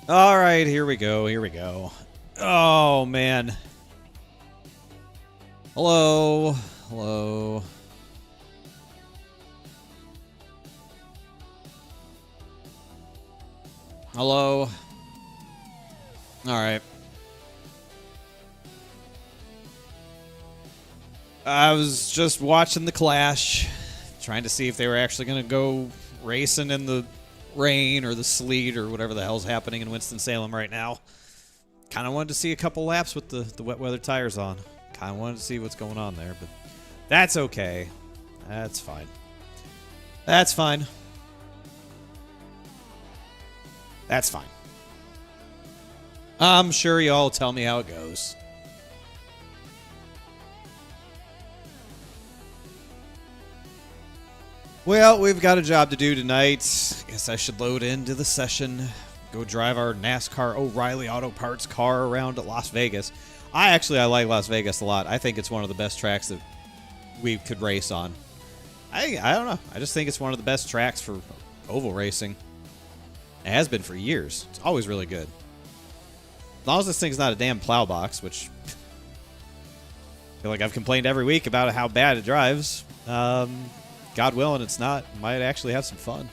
All right, here we go. Here we go. Oh, man. Hello. Hello. Hello. All right. I was just watching the Clash, trying to see if they were actually going to go racing in the rain or the sleet or whatever the hell's happening in Winston-Salem right now. Kind of wanted to see a couple laps with the wet weather tires on. Kind of wanted to see what's going on there, but that's okay. That's fine. That's fine. That's fine. I'm sure y'all tell me how it goes. Well, we've got a job to do tonight. Guess I should load into the session. Go drive our NASCAR O'Reilly Auto Parts car around Las Vegas. I like Las Vegas a lot. I think it's one of the best tracks that we could race on. I don't know. I just think it's one of the best tracks for oval racing. It has been for years. It's always really good. As long as this thing's not a damn plow box, which I feel like I've complained every week about how bad it drives. God willing, it's not. Might actually have some fun.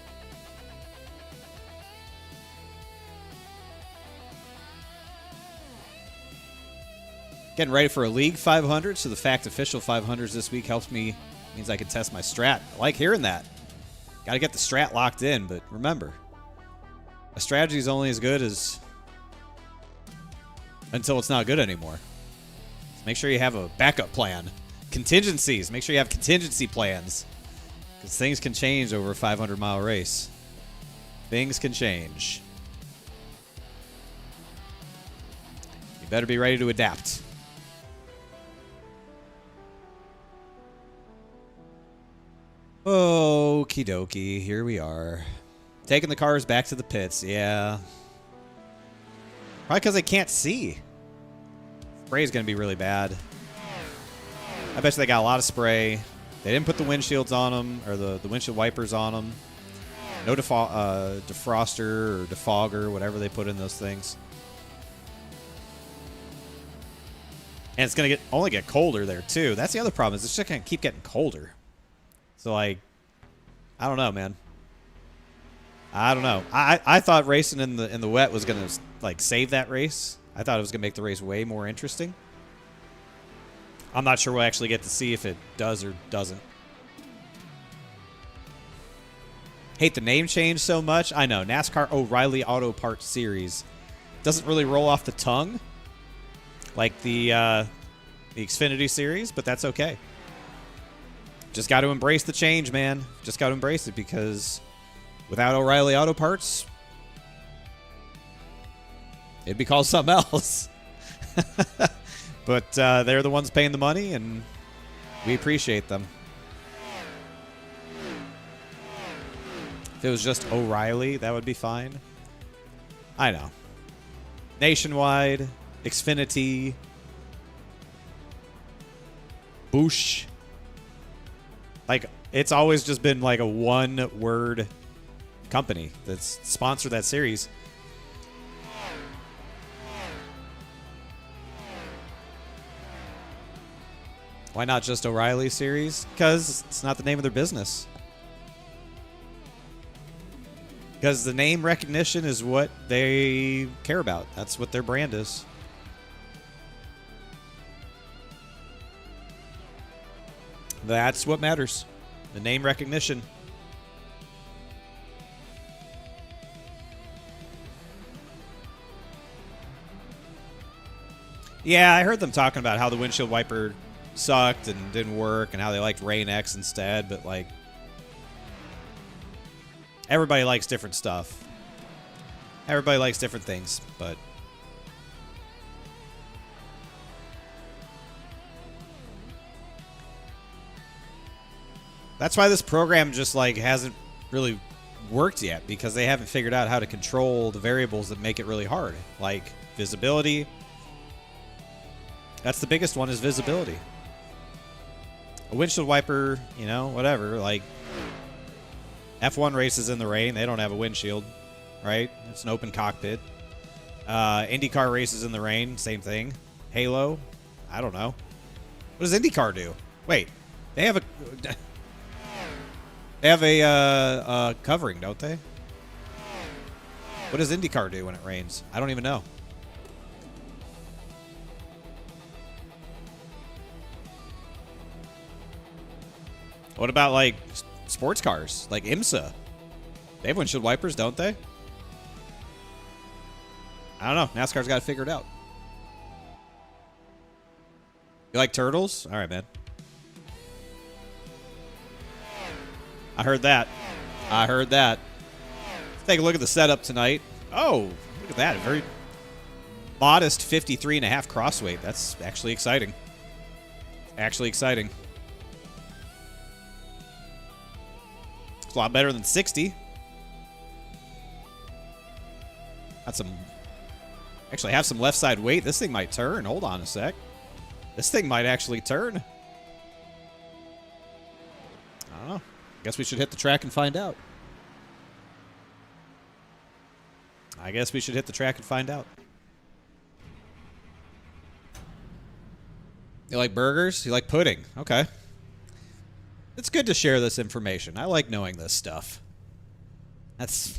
Getting ready for a League 500, so the fact official 500s this week helps me, means I can test my strat. I like hearing that. Got to get the strat locked in, but remember, a strategy is only as good as until it's not good anymore. So make sure you have a backup plan. Contingencies. Make sure you have contingency plans. Because things can change over a 500-mile race. Things can change. You better be ready to adapt. Okie dokie. Here we are. Taking the cars back to the pits. Yeah. Probably because they can't see. Spray is going to be really bad. I bet you they got a lot of spray. They didn't put the windshields on them, or the windshield wipers on them. No defroster or defogger, whatever they put in those things. And it's going to only get colder there, too. That's the other problem, is it's just going to keep getting colder. So, like, I don't know, man. I don't know. I thought racing in the wet was going to, like, save that race. I thought it was going to make the race way more interesting. I'm not sure we'll actually get to see if it does or doesn't. Hate the name change so much. I know. NASCAR O'Reilly Auto Parts Series. Doesn't really roll off the tongue like the Xfinity Series, but that's okay. Just got to embrace the change, man. Just got to embrace it, because without O'Reilly Auto Parts, it'd be called something else. But they're the ones paying the money, and we appreciate them. If it was just O'Reilly, that would be fine. I know. Nationwide, Xfinity, Boosh. Like, it's always just been like a one-word company that's sponsored that series. Why not just O'Reilly Series? Because it's not the name of their business. Because the name recognition is what they care about. That's what their brand is. That's what matters. The name recognition. Yeah, I heard them talking about how the windshield wiper sucked and didn't work, and how they liked Rain X instead, but like, everybody likes different stuff. Everybody likes different things, but that's why this program just like hasn't really worked yet, because they haven't figured out how to control the variables that make it really hard, like visibility. That's the biggest one, is visibility. A windshield wiper, you know, whatever, like F1 races in the rain, they don't have a windshield, right? It's an open cockpit. IndyCar races in the rain, same thing. Halo, I don't know. What does IndyCar do? Wait, they have a covering, don't they? What does IndyCar do when it rains? I don't even know. What about, like, sports cars? Like IMSA? They have windshield wipers, don't they? I don't know. NASCAR's got to figure it out. You like turtles? All right, man. I heard that. I heard that. Let's take a look at the setup tonight. Oh, look at that. A very modest 53.5 cross weight. That's actually exciting. Actually exciting. It's a lot better than 60. Got some... Actually have some left side weight. This thing might turn. Hold on a sec. This thing might actually turn. I don't know. Guess we should hit the track and find out. I guess we should hit the track and find out. You like burgers? You like pudding? Okay. It's good to share this information. I like knowing this stuff. That's...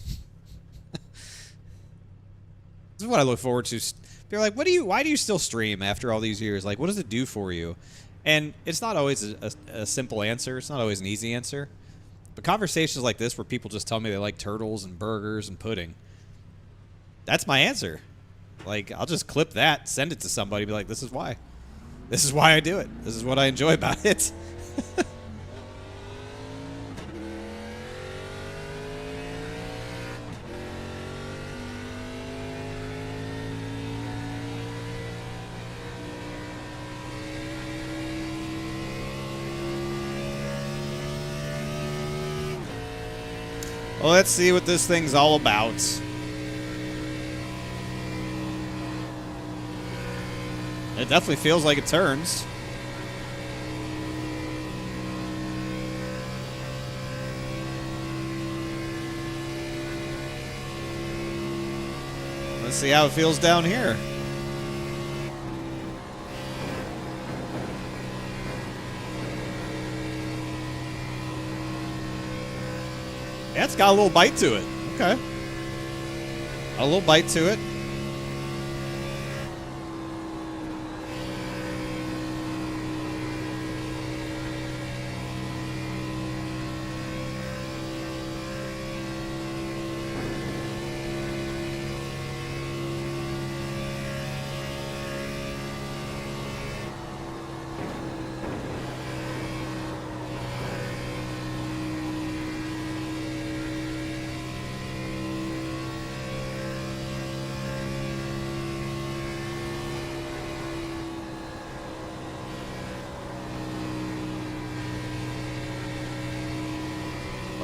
This is what I look forward to. They're like, why do you still stream after all these years? Like, what does it do for you? And it's not always a simple answer. It's not always an easy answer. But conversations like this where people just tell me they like turtles and burgers and pudding, that's my answer. Like, I'll just clip that, send it to somebody, be like, this is why. This is why I do it. This is what I enjoy about it. Well, let's see what this thing's all about. It definitely feels like it turns. Let's see how it feels down here. Yeah, it's got a little bite to it. Okay. A little bite to it.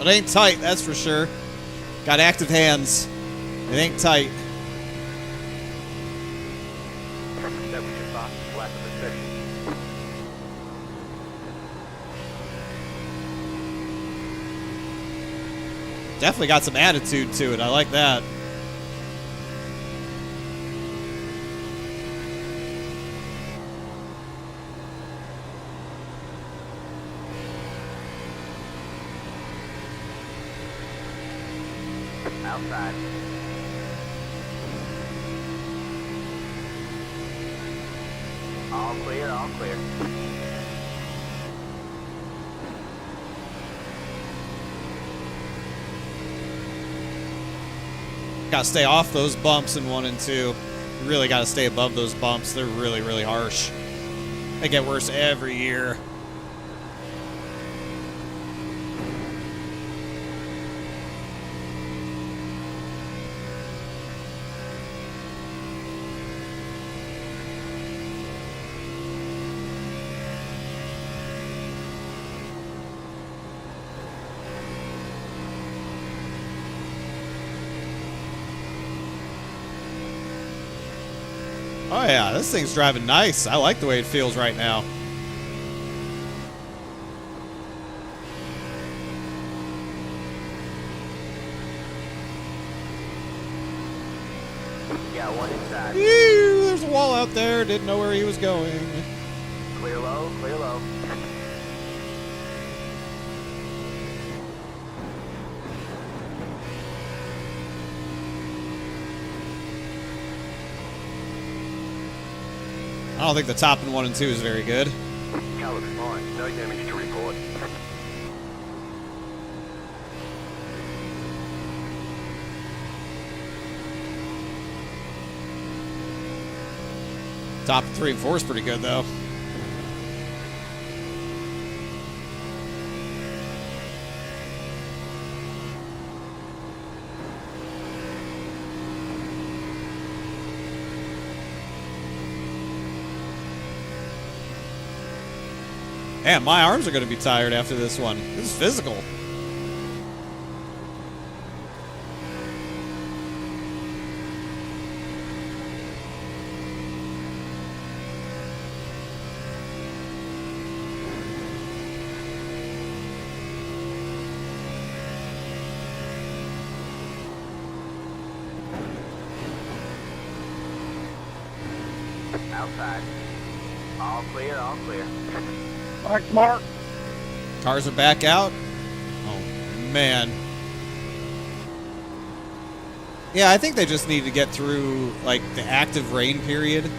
It ain't tight, that's for sure. Got active hands. It ain't tight. Definitely got some attitude to it. I like that. Outside. All clear, all clear. Got to stay off those bumps in 1 and 2. You really got to stay above those bumps. They're really, really harsh. They get worse every year. Oh yeah, this thing's driving nice. I like the way it feels right now. Got one inside. Ew, there's a wall out there. Didn't know where he was going. Clear low, clear low. I don't think the top in 1 and 2 is very good. Car looks fine. No damage to report. Top 3 and 4 is pretty good, though. Man, my arms are going to be tired after this one. This is physical. Outside. All clear, all clear. Mark. Cars are back out. Oh, man. Yeah, I think they just need to get through, like, the active rain period.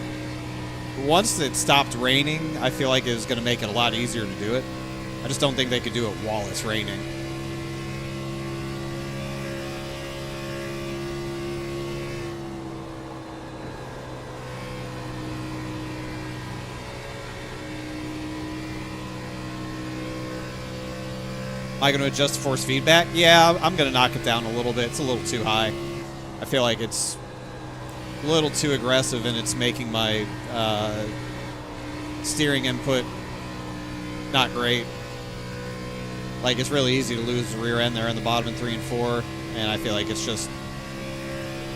Once it stopped raining, I feel like it was going to make it a lot easier to do it. I just don't think they could do it while it's raining. Am I going to adjust force feedback? Yeah, I'm going to knock it down a little bit. It's a little too high. I feel like it's a little too aggressive, and it's making my steering input not great. Like, it's really easy to lose the rear end there in the bottom in 3 and 4, and I feel like it's just...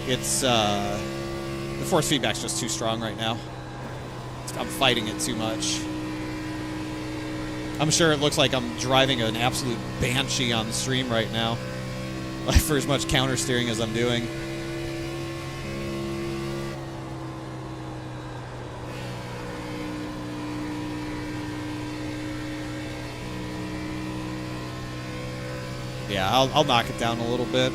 the force feedback's just too strong right now. I'm fighting it too much. I'm sure it looks like I'm driving an absolute banshee on the stream right now. Like, for as much counter steering as I'm doing. Yeah, I'll knock it down a little bit.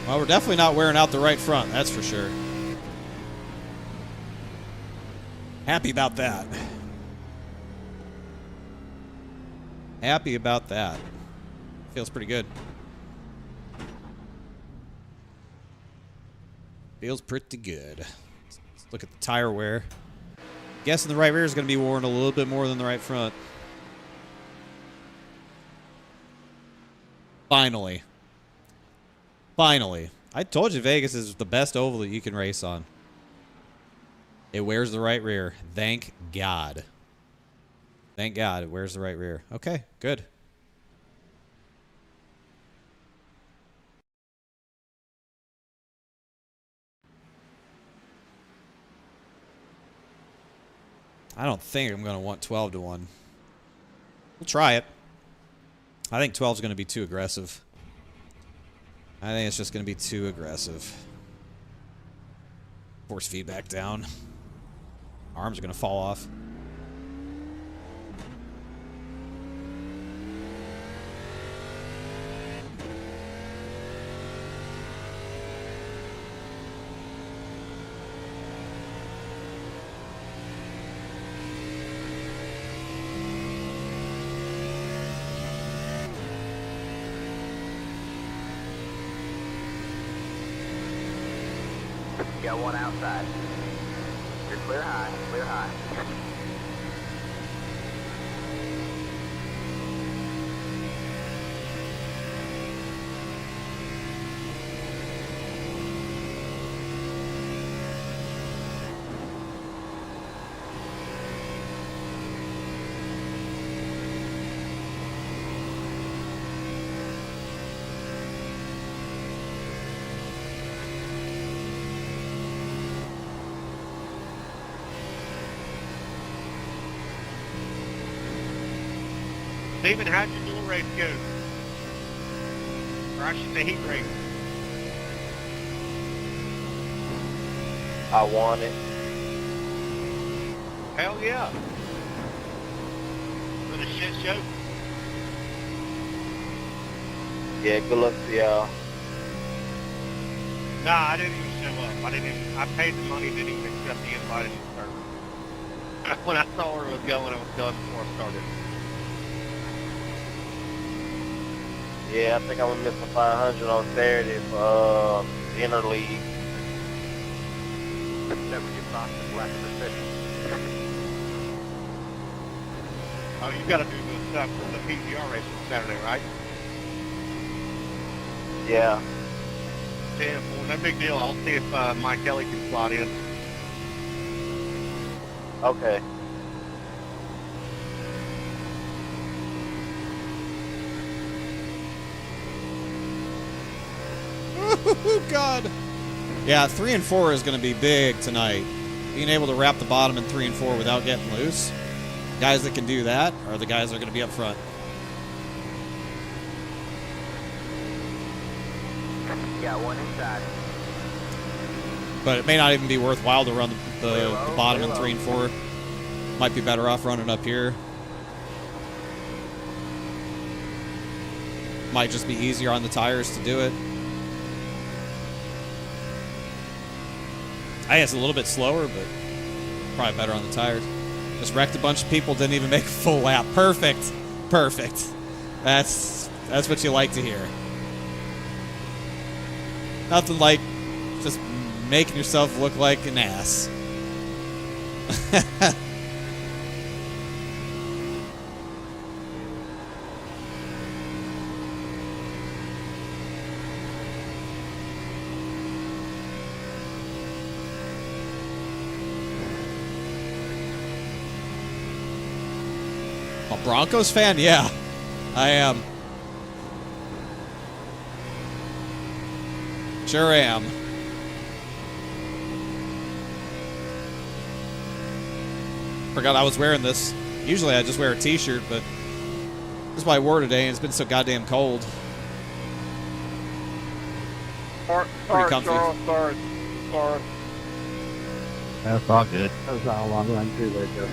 Well, we're definitely not wearing out the right front, that's for sure. Happy about that. Happy about that. Feels pretty good. Feels pretty good. Let's look at the tire wear. Guessing the right rear is going to be worn a little bit more than the right front. Finally. Finally. I told you Vegas is the best oval that you can race on. It wears the right rear. Thank God. Thank God it wears the right rear. Okay, good. I don't think I'm going to want 12 to 1. We'll try it. I think 12 is going to be too aggressive. I think it's just going to be too aggressive. Force feedback down. Arms are going to fall off. Got one outside. You're clear high, clear high. Steven, how'd your dual race go? Or I should say heat race. I won it. Hell yeah. Was it a shit show? Yeah, good luck to y'all. Nah, I didn't even show up. I paid the money, didn't even accept the invite in the service. When I saw where it was going, I was done before I started. Yeah, I think I'm gonna miss the 500 on Saturday for the inner league. Never get lost in black in the city. Oh, you gotta do the stuff for the PGR race on Saturday, right? Yeah. Yeah, well, no big deal. I'll see if Mike Kelly can slot in. Okay. Oh, God. Yeah, 3 and 4 is going to be big tonight. Being able to wrap the bottom in 3 and 4 without getting loose. Guys that can do that are the guys that are going to be up front. Got one inside. But it may not even be worthwhile to run the bottom in 3 and 4. Might be better off running up here. Might just be easier on the tires to do it. I guess a little bit slower, but probably better on the tires. Just wrecked a bunch of people, didn't even make a full lap. Perfect. Perfect. That's what you like to hear. Nothing like just making yourself look like an ass. A Broncos fan? Yeah, I am. Sure am. Forgot I was wearing this. Usually I just wear a t-shirt, but this is what I wore today, and it's been so goddamn cold. Pretty comfy. Sorry. That's all good. That was not a long run too, there, Joe.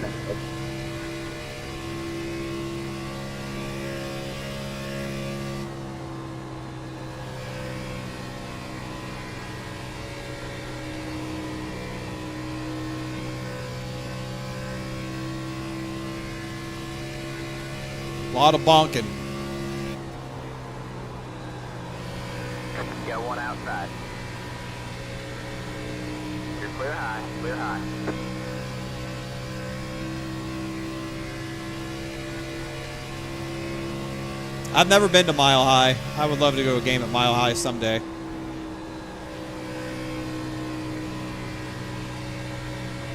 A lot of bonking. Got one outside. You're clear high, clear high. I've never been to Mile High. I would love to go to a game at Mile High someday.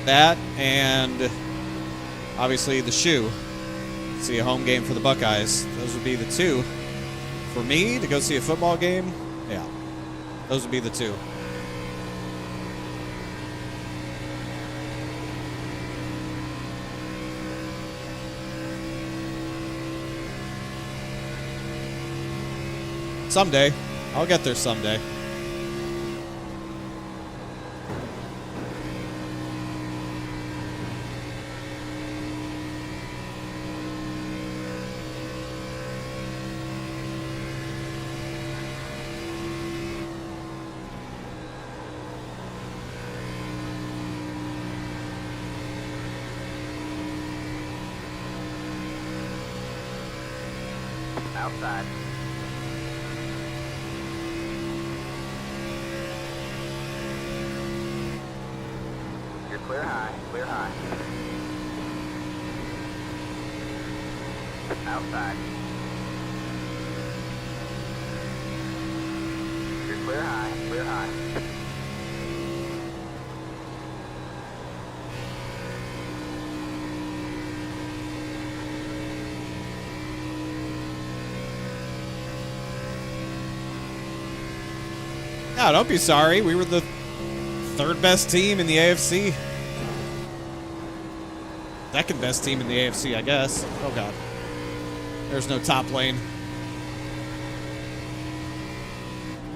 That and obviously the shoe. See a home game for the Buckeyes. Those would be the two. For me to go see a football game, yeah. Those would be the two. Someday. I'll get there someday. Outside. You're clear high, clear high. Outside. You're clear high, clear high. No, don't be sorry. We were the third best team in the AFC. Second best team in the AFC, I guess. Oh, God. There's no top lane.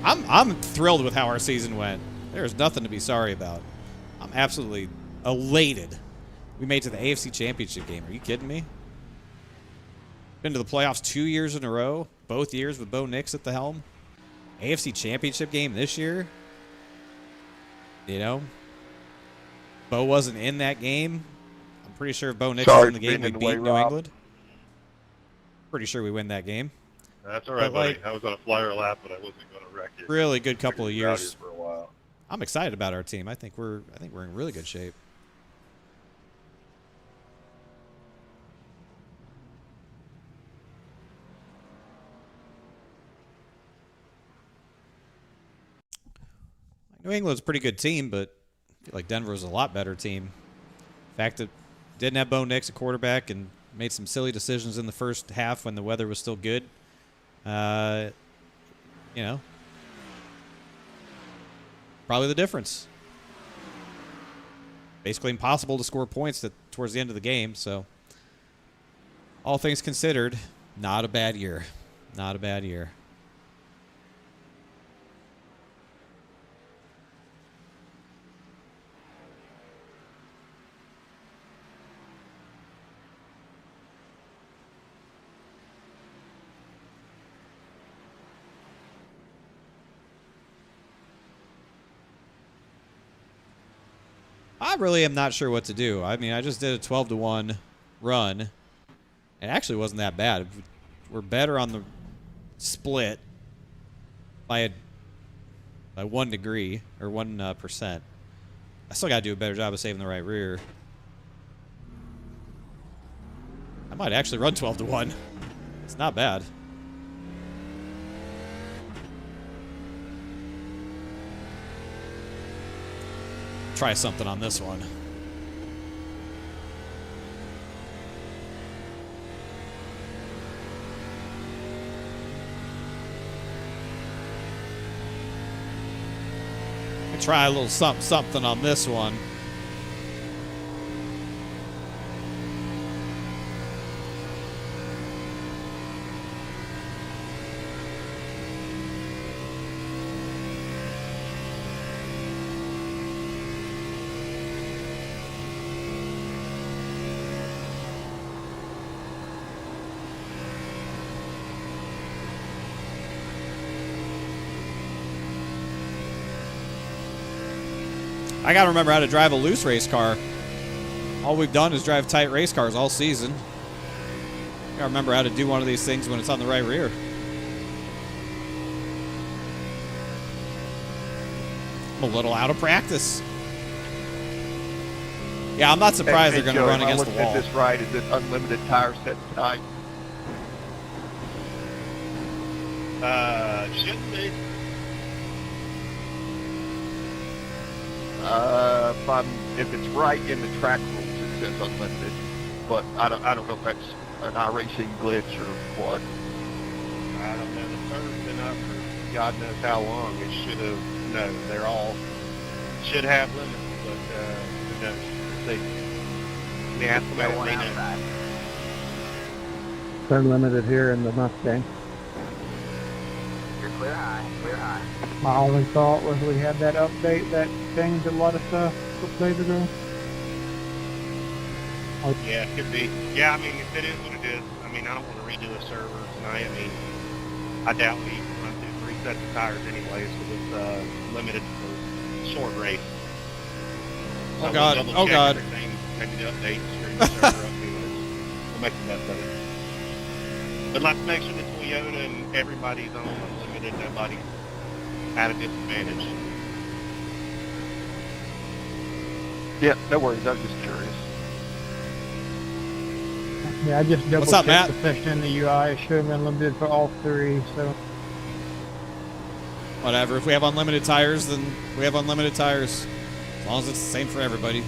I'm thrilled with how our season went. There's nothing to be sorry about. I'm absolutely elated. We made it to the AFC Championship game. Are you kidding me? Been to the playoffs 2 years in a row. Both years with Bo Nix at the helm. AFC Championship game this year. You know, Bo wasn't in that game. I'm pretty sure if Bo Nix was in the game, we beat New England. Pretty sure we win that game. That's all right, But, buddy. like, I was on a flyer lap, but I wasn't going to wreck it. Really good couple of Figured we were out years. here for a while. I'm excited about our team. I think we're in really good shape. New England's a pretty good team, but I feel like Denver's a lot better team. The fact that didn't have Bo Nix at quarterback and made some silly decisions in the first half when the weather was still good. You know, probably the difference. Basically impossible to score points towards the end of the game. So, all things considered, not a bad year. Not a bad year. I really am not sure what to do. I mean, I just did a 12-1 run. It actually wasn't that bad. We're better on the split by 1 degree or 1%. I still got to do a better job of saving the right rear. I might actually run 12-1. It's not bad. Try something on this one. Try a little something on this one. I gotta remember how to drive a loose race car. All we've done is drive tight race cars all season. Gotta remember how to do one of these things when it's on the right rear. I'm a little out of practice. Yeah, I'm not surprised they're gonna run against the wall. At this right, is it unlimited tire set tonight? Shouldn't be. If it's right in the track rules, it says unlimited. But I don't know if that's an iRacing glitch or what. I don't know. The server's been up for God knows how long. It should have. No, they're all should have limits, but who knows? They ask them at Lena. It's unlimited here in the Mustang. You're clear high, clear high. My only thought was we had that update that changed a lot of stuff updated ago. Yeah, it could be. Yeah, I mean, if it is what it is, I mean, I don't want to redo a server tonight. I mean, I doubt we run through 3 sets of tires anyways, because it's limited for short race. Oh, God. Oh, God. Everything, maybe the updates, screwing the server up anyways. We'll make the best of it. But let's make sure that Toyota and everybody's on unlimited, nobody's at a disadvantage. Yeah, no worries. I was just curious. Yeah, I just double What's up, checked Matt? the session in the UI. It should have been limited for all 3, so. Whatever. If we have unlimited tires, then we have unlimited tires. As long as it's the same for everybody.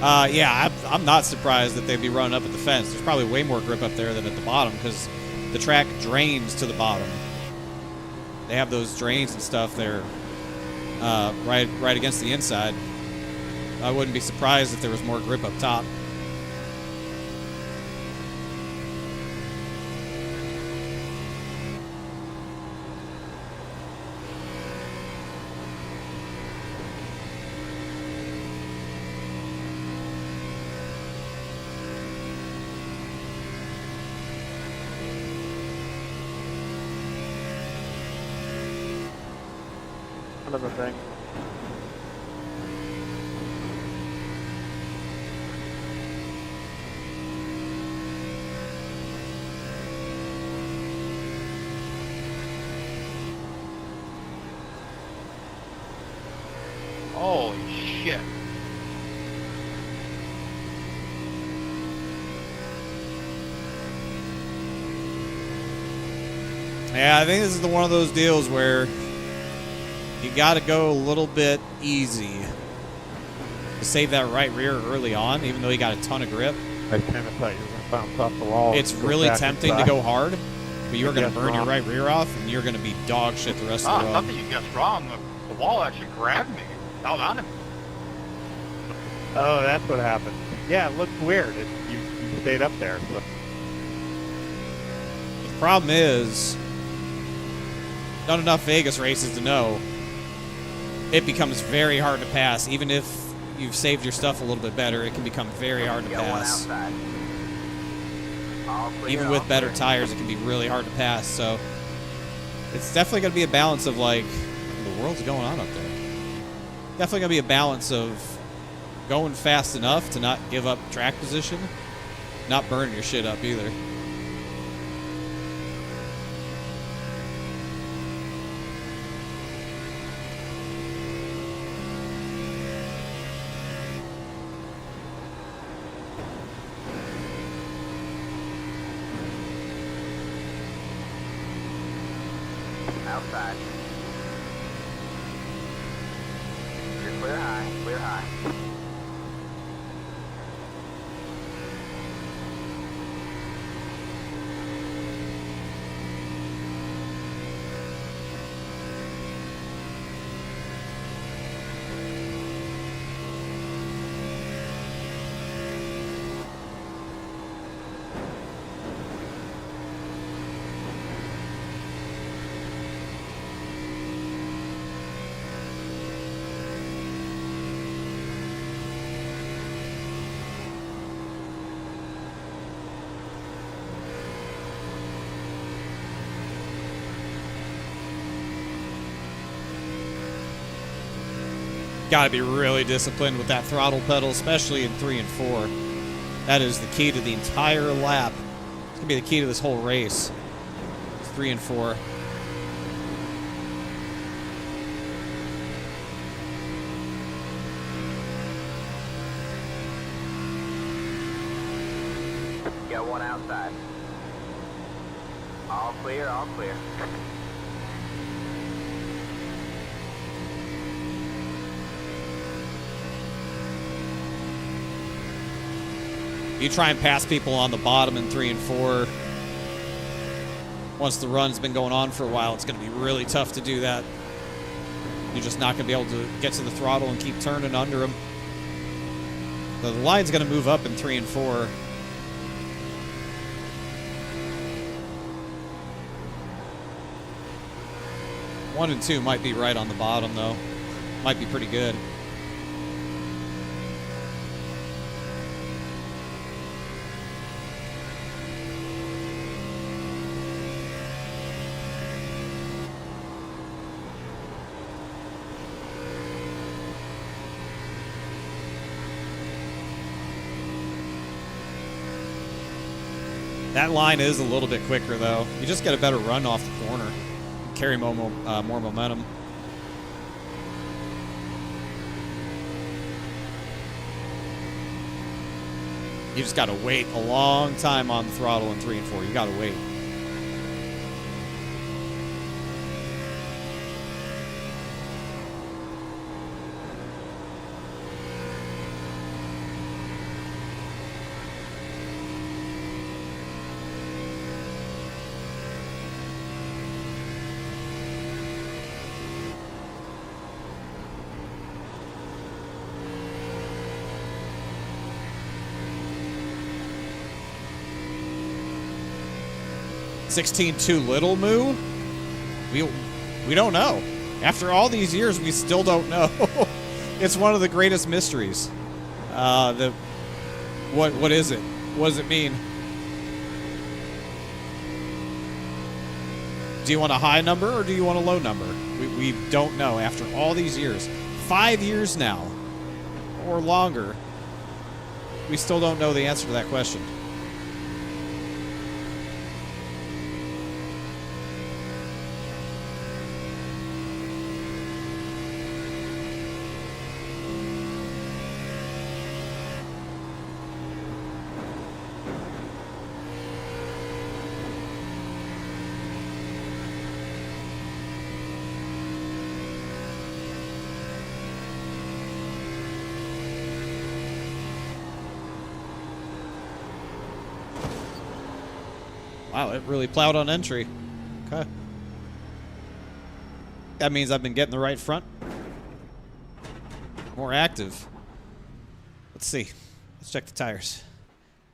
Yeah, I'm not surprised that they'd be running up at the fence. There's probably way more grip up there than at the bottom because the track drains to the bottom. They have those drains and stuff there right against the inside. I wouldn't be surprised if there was more grip up top. Son of a thing. Holy shit. Yeah, I think this is one of those deals where you got to go a little bit easy to save that right rear early on, even though you got a ton of grip. I kind of thought you were going to bounce off the wall. It's and go really back tempting to inside. go hard, but you're going Yes, to burn your wrong. right rear off, and you're going to be dog shit the rest of the road. Nothing you guessed wrong. The wall actually grabbed me. Held on to me. Oh, that's what happened. Yeah, it looked weird. You stayed up there. So. The problem is, done enough Vegas races to know it becomes very hard to pass. Even if you've saved your stuff a little bit better, it can become very hard to pass. Even with better tires, it can be really hard to pass. So it's definitely going to be a balance of like, what the world's going on up there? Definitely going to be a balance of going fast enough to not give up track position, not burning your shit up either. Outside. You're clear high, clear high. Got to be really disciplined with that throttle pedal, especially in 3 and 4. That is the key to the entire lap. It's going to be the key to this whole race. It's 3 and 4. Got one outside. All clear, all clear. You try and pass people on the bottom in 3 and 4. Once the run's been going on for a while, it's going to be really tough to do that. You're just not going to be able to get to the throttle and keep turning under them. So the line's going to move up in 3 and 4. One and 2 might be right on the bottom, though. Might be pretty good. That line is a little bit quicker, though. You just get a better run off the corner. Carry more momentum. You just got to wait a long time on the throttle in 3 and 4. You got to wait. Too little, Moo? We don't know. After all these years, we still don't know. It's one of the greatest mysteries. What is it? What does it mean? Do you want a high number or do you want a low number? We don't know after all these years. 5 years now or longer. We still don't know the answer to that question. Wow, it really plowed on entry. Okay. That means I've been getting the right front. More active. Let's see. Let's check the tires.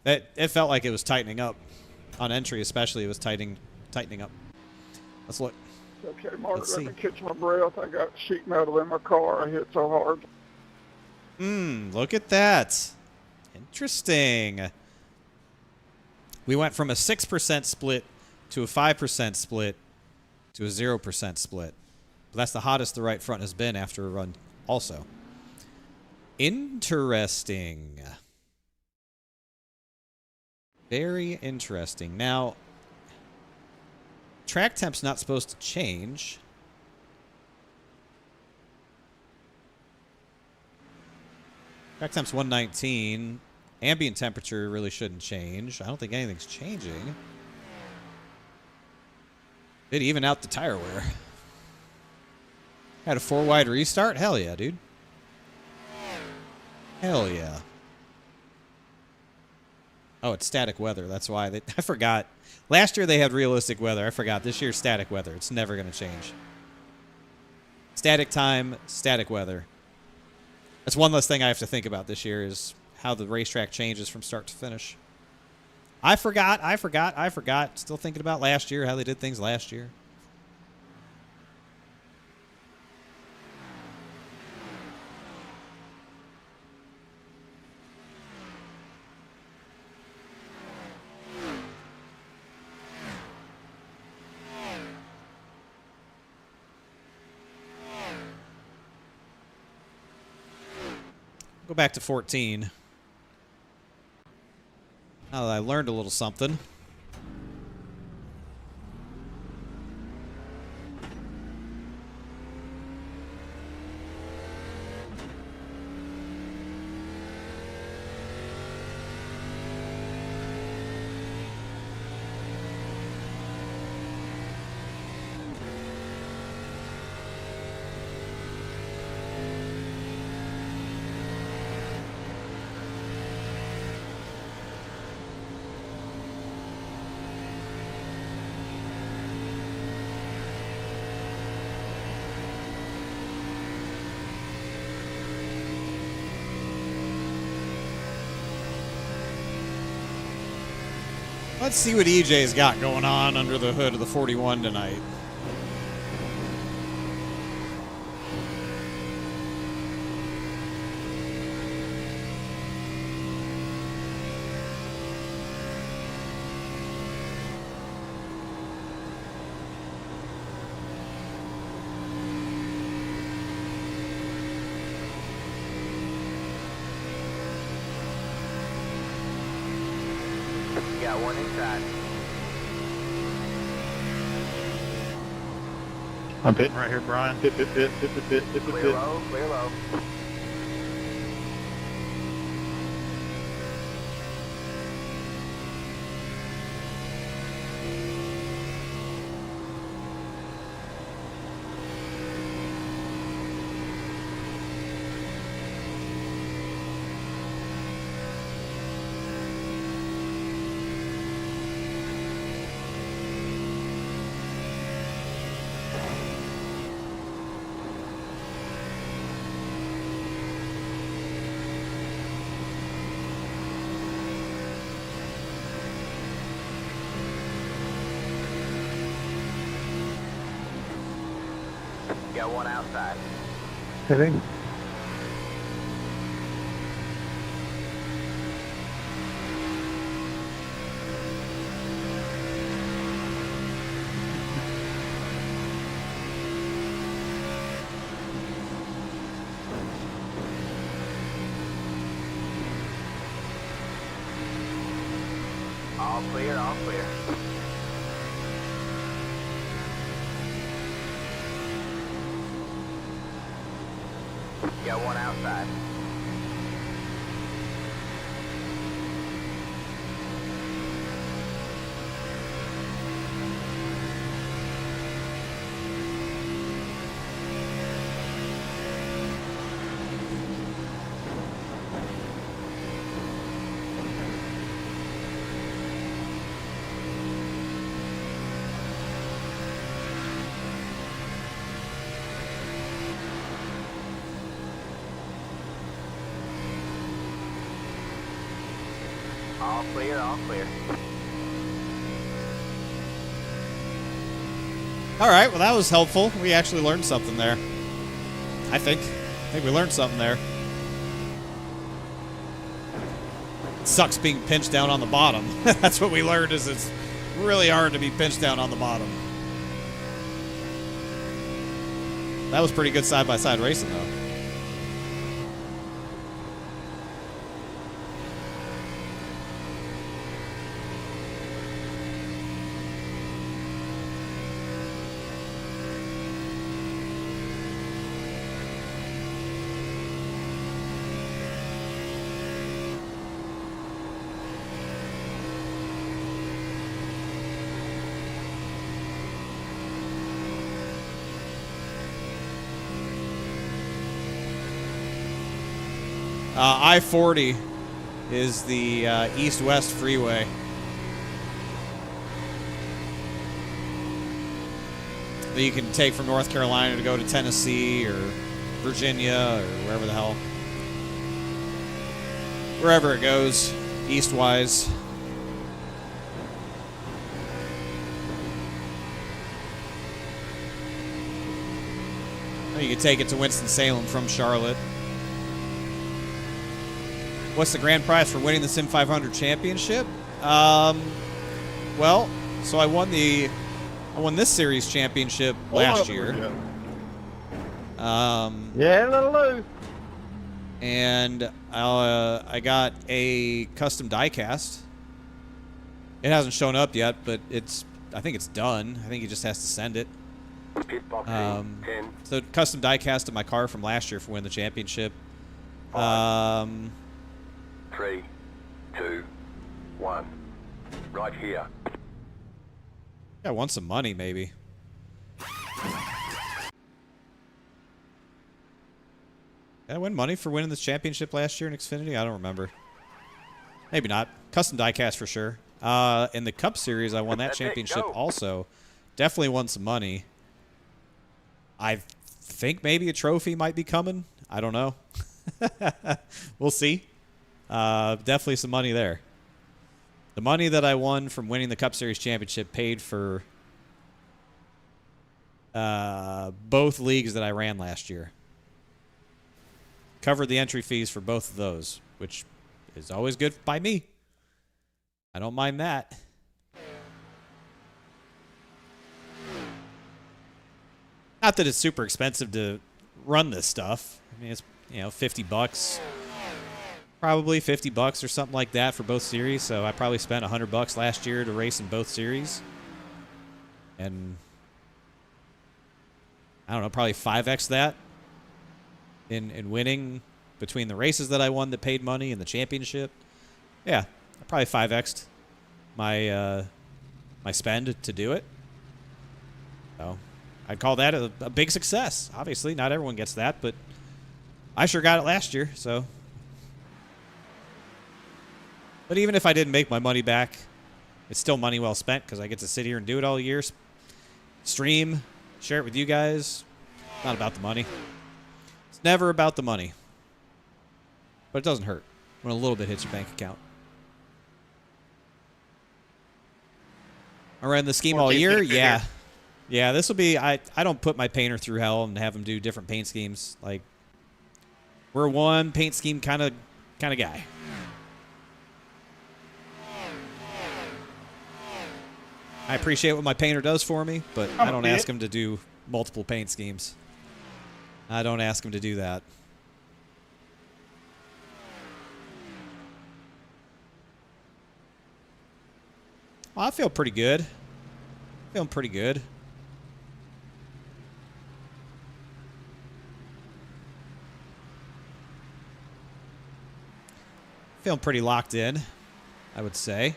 It felt like it was tightening up. On entry especially, it was tightening up. Let's look. Okay, Mark, Let's let see. me catch my breath. I got sheet metal in my car. I hit so hard. Look at that. Interesting. We went from a 6% split to a 5% split to a 0% split. But that's the hottest the right front has been after a run also. Interesting. Very interesting. Now, track temp's not supposed to change. Track temp's 119. Ambient temperature really shouldn't change. I don't think anything's changing. Did even out the tire wear. Had a 4-wide restart? Hell yeah, dude. Hell yeah. Oh, it's static weather. That's why I forgot. Last year they had realistic weather. I forgot. This year's static weather. It's never going to change. Static time, static weather. That's one less thing I have to think about this year is how the racetrack changes from start to finish. I forgot. Still thinking about last year, how they did things last year. Go back to 14. Now that I learned a little something. Let's see what EJ's got going on under the hood of the 41 tonight. Got one inside. I'm pitting right here, Brian. Pit. Clear low, clear low. Got one outside. Hitting. All clear, all clear. Got one outside. All clear, all clear. All right, well, that was helpful. We actually learned something there. I think we learned something there. It sucks being pinched down on the bottom. That's what we learned, is it's really hard to be pinched down on the bottom. That was pretty good side-by-side racing, though. I-40 is the east-west freeway. That you can take from North Carolina to go to Tennessee or Virginia or wherever the hell. Wherever it goes, east-wise. You can take it to Winston-Salem from Charlotte. What's the grand prize for winning the SIM500 championship? Well, so I won this series championship last year. Yeah, little Lou. And I got a custom diecast. It hasn't shown up yet, but I think it's done. I think he just has to send it. So custom diecast of my car from last year for winning the championship. 3, 2, 1. Right here. I want some money, maybe. Did I win money for winning this championship last year in Xfinity? I don't remember. Maybe not. Custom diecast for sure. In the Cup Series, I won that championship also. Definitely won some money. I think maybe a trophy might be coming. I don't know. We'll see. Definitely some money there. The money that I won from winning the Cup Series championship paid for both leagues that I ran last year. Covered the entry fees for both of those, which is always good by me. I don't mind that. Not that it's super expensive to run this stuff. I mean, it's, $50. Probably $50 or something like that for both series. So I probably spent $100 last year to race in both series. And I don't know, probably 5x that in winning between the races that I won that paid money and the championship. Yeah, I probably 5x'd my my spend to do it. So I'd call that a big success. Obviously, not everyone gets that, but I sure got it last year, so. But even if I didn't make my money back, it's still money well spent because I get to sit here and do it all year. Stream, share it with you guys. Not about the money. It's never about the money. But it doesn't hurt when a little bit hits your bank account. I ran the scheme all year? Yeah. Yeah, this will be... I don't put my painter through hell and have him do different paint schemes. Like, we're one paint scheme kind of guy. I appreciate what my painter does for me, but I don't ask him to do multiple paint schemes. I don't ask him to do that. Well, I feel pretty good. Feeling pretty good. Feeling pretty locked in, I would say.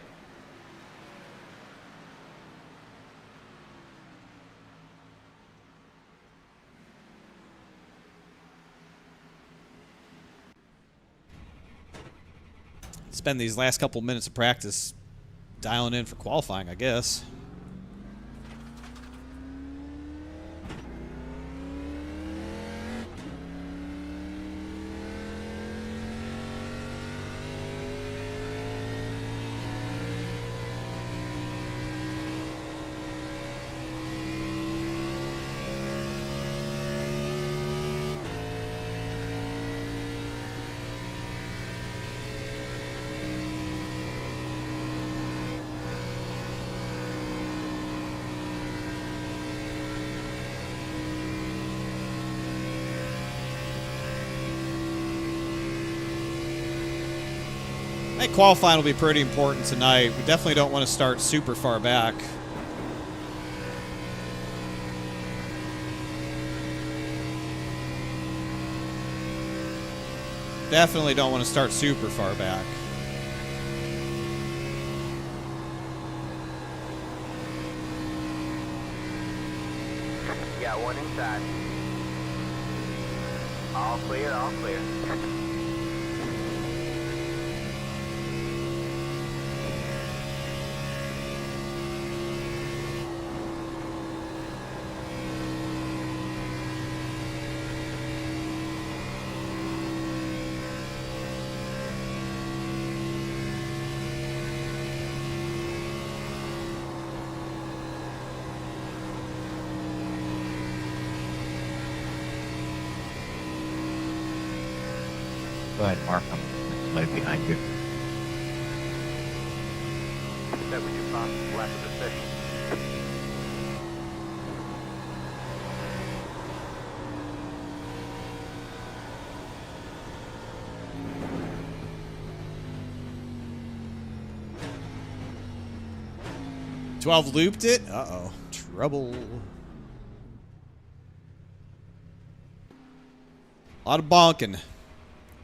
Spend these last couple minutes of practice dialing in for qualifying, I guess. I think qualifying will be pretty important tonight. We definitely don't want to start super far back. Definitely don't want to start super far back. Got one inside. All clear, all clear. Go ahead, Mark. I'm right behind you. That was your fastest lap of the session. "12 looped it? Uh-oh. Trouble. A lot of bonking.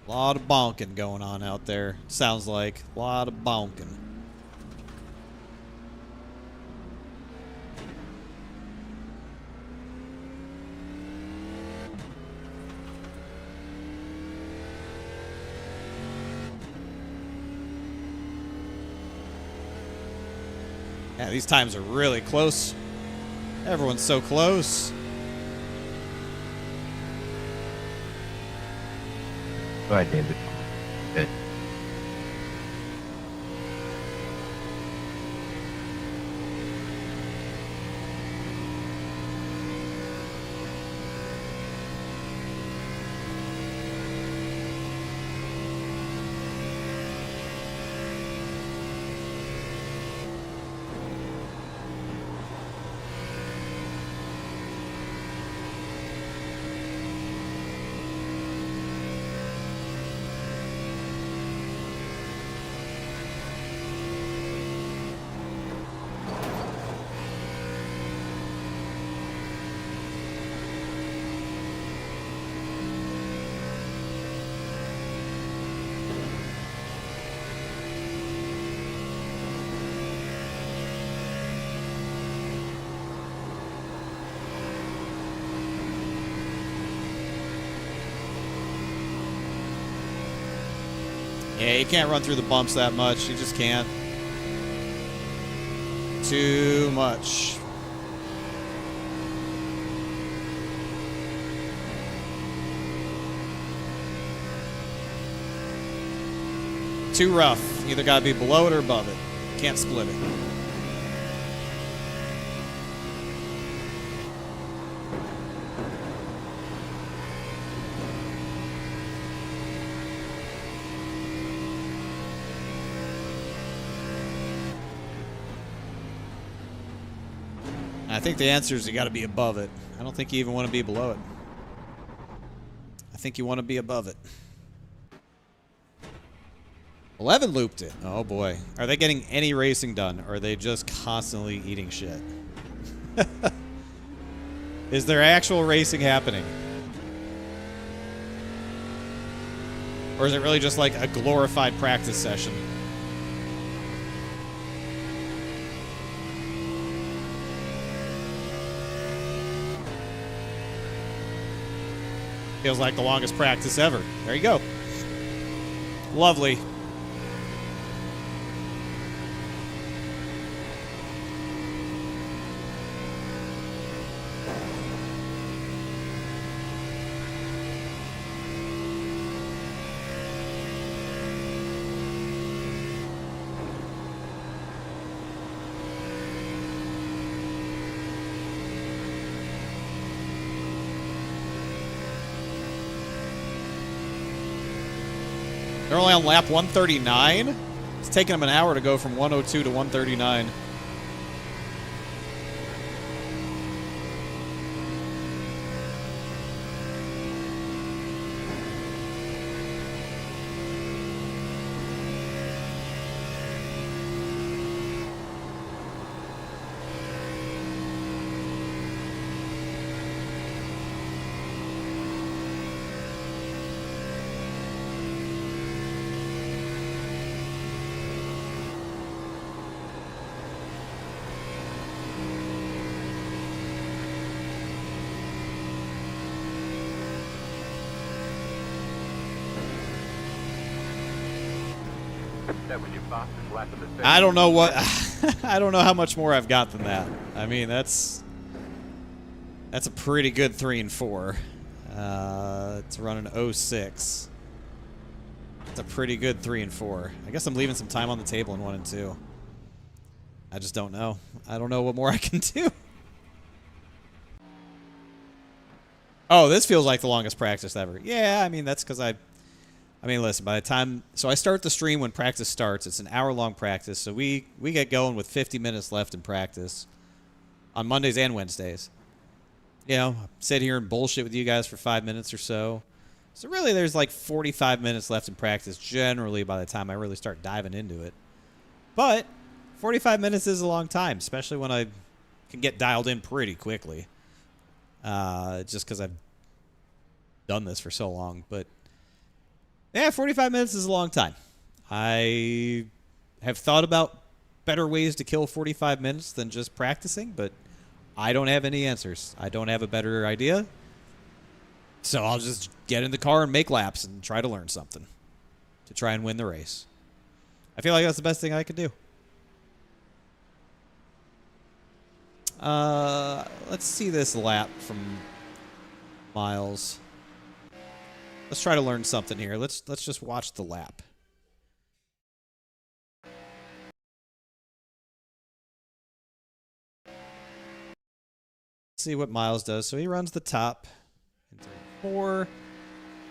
A lot of bonking going on out there. Sounds like a lot of bonking. Yeah, these times are really close. Everyone's so close. Go ahead, David. Good. Yeah, you can't run through the bumps that much. You just can't. Too much. Too rough. Either gotta be below it or above it. Can't split it. I think the answer is you got to be above it. I don't think you even want to be below it. I think you want to be above it. 11 looped it. Oh boy. Are they getting any racing done? Or are they just constantly eating shit? Is there actual racing happening? Or is it really just like a glorified practice session? Feels like the longest practice ever. There you go. Lovely. They're only on lap 139? It's taking them an hour to go from 102 to 139. That was your fastest lap of the session. I don't know what... I don't know how much more I've got than that. I mean, that's a pretty good 3 and 4. It's running 06. It's a pretty good 3 and 4. I guess I'm leaving some time on the table in 1 and 2. I just don't know. I don't know what more I can do. Oh, this feels like the longest practice ever. Yeah, I mean, that's because I mean, listen, by the time... So I start the stream when practice starts. It's an hour-long practice, so we get going with 50 minutes left in practice on Mondays and Wednesdays. You know, sit here and bullshit with you guys for 5 minutes or so. So really, there's like 45 minutes left in practice generally by the time I really start diving into it. But 45 minutes is a long time, especially when I can get dialed in pretty quickly. Just because I've done this for so long, but... Yeah, 45 minutes is a long time. I have thought about better ways to kill 45 minutes than just practicing, but I don't have any answers. I don't have a better idea. So I'll just get in the car and make laps and try to learn something to try and win the race. I feel like that's the best thing I could do. Let's see this lap from Miles. Let's try to learn something here. Let's just watch the lap. See what Miles does. So he runs the top in 4.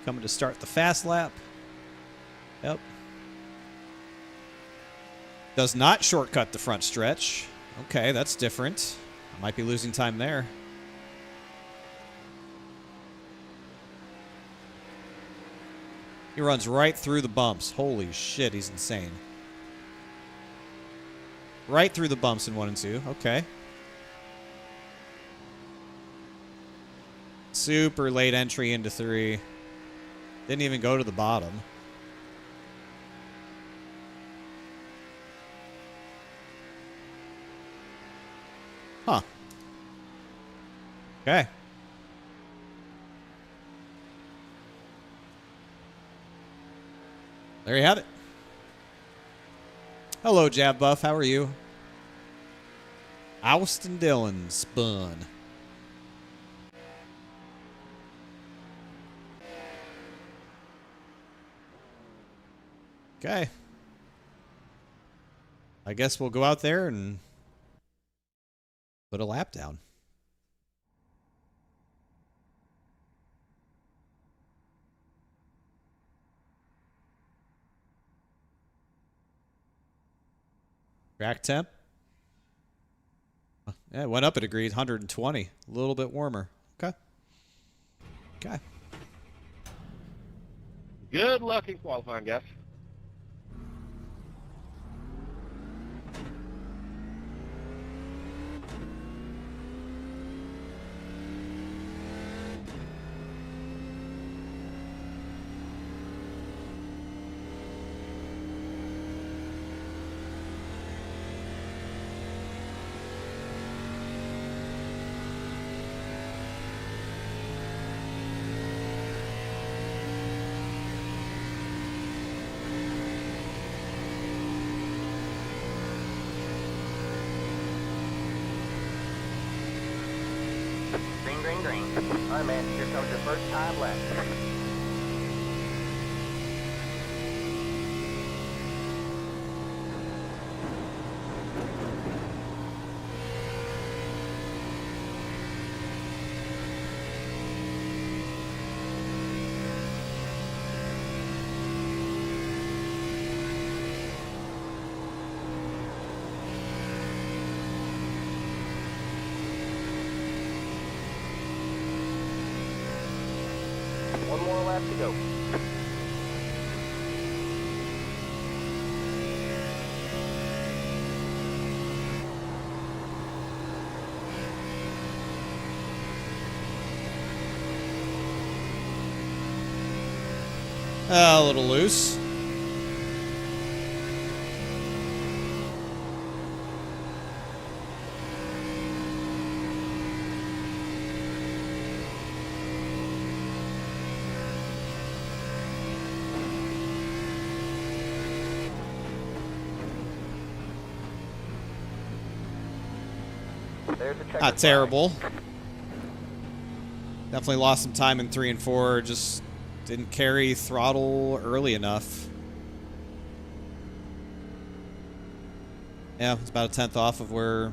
Coming to start the fast lap. Yep. Does not shortcut the front stretch. Okay, that's different. I might be losing time there. He runs right through the bumps. Holy shit, he's insane. Right through the bumps in 1 and 2. Okay. Super late entry into 3. Didn't even go to the bottom. Huh. Okay. There you have it. Hello, Jab Buff. How are you? Austin Dillon spun. Okay. I guess we'll go out there and put a lap down. Track temp. Yeah, it went up a degree, 120. A little bit warmer. Okay. Okay. Good luck in qualifying, guys. green. All right, man. Here comes your first time left. One more lap to go. A little loose. There's a checker Not flag. terrible. Definitely lost some time in 3 and 4. Just didn't carry throttle early enough. Yeah, it's about a tenth off of where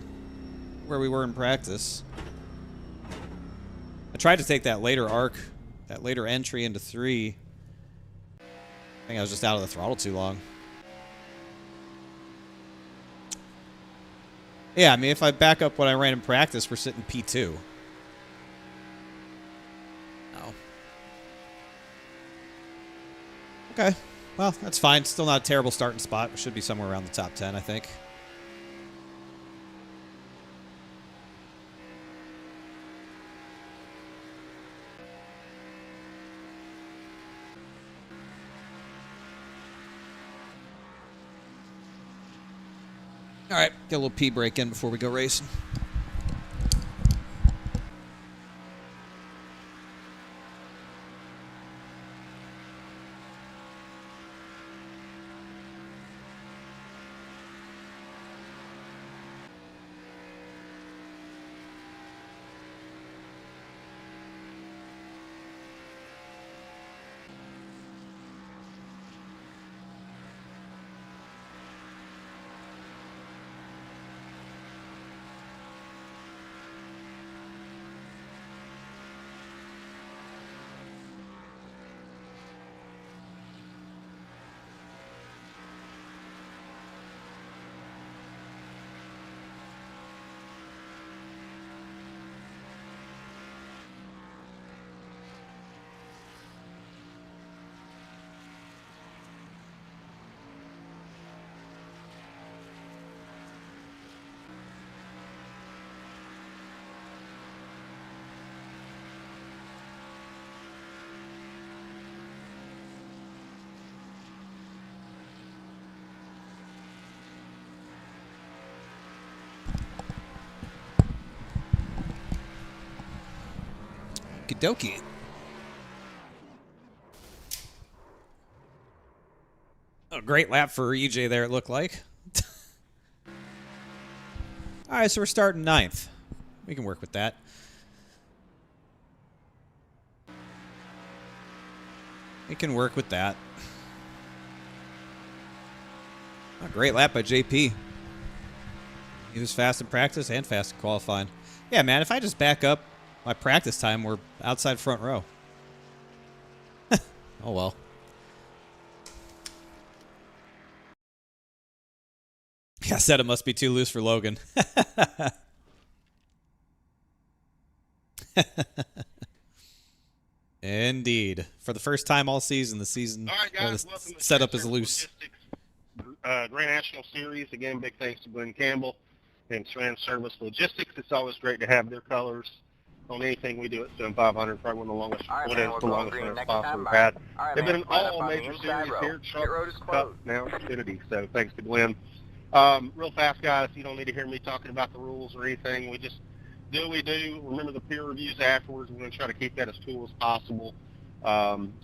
we were in practice. I tried to take that later arc, that later entry into 3. I think I was just out of the throttle too long. Yeah, I mean, if I back up what I ran in practice, we're sitting P2. Oh. Okay. Well, that's fine. Still not a terrible starting spot. We should be somewhere around the top 10, I think. All right, get a little pee break in before we go racing. Okie dokie. A great lap for EJ there, it looked like. All right, so we're starting 9th. We can work with that. We can work with that. A great lap by JP. He was fast in practice and fast in qualifying. Yeah, man, if I just back up my practice time, we're outside front row. Oh, well. Yeah, I said it must be too loose for Logan. Indeed. For the first time all season, the season All right, guys, welcome to setup is Transfer loose. Logistics, Grand National Series. Again, big thanks to Glenn Campbell and Trans Service Logistics. It's always great to have their colors on anything we do at SIM500. Probably one of the longest, All right, what man, is we're the going longest green running next spots time. we've Bye. had. All right, They've man, been in line up all on the major inside series row. here, Pit Truck, road is Cup, closed. now Xfinity. So thanks to Glenn. Real fast, guys, you don't need to hear me talking about the rules or anything. We just do what we do. Remember the peer reviews afterwards. We're going to try to keep that as cool as possible.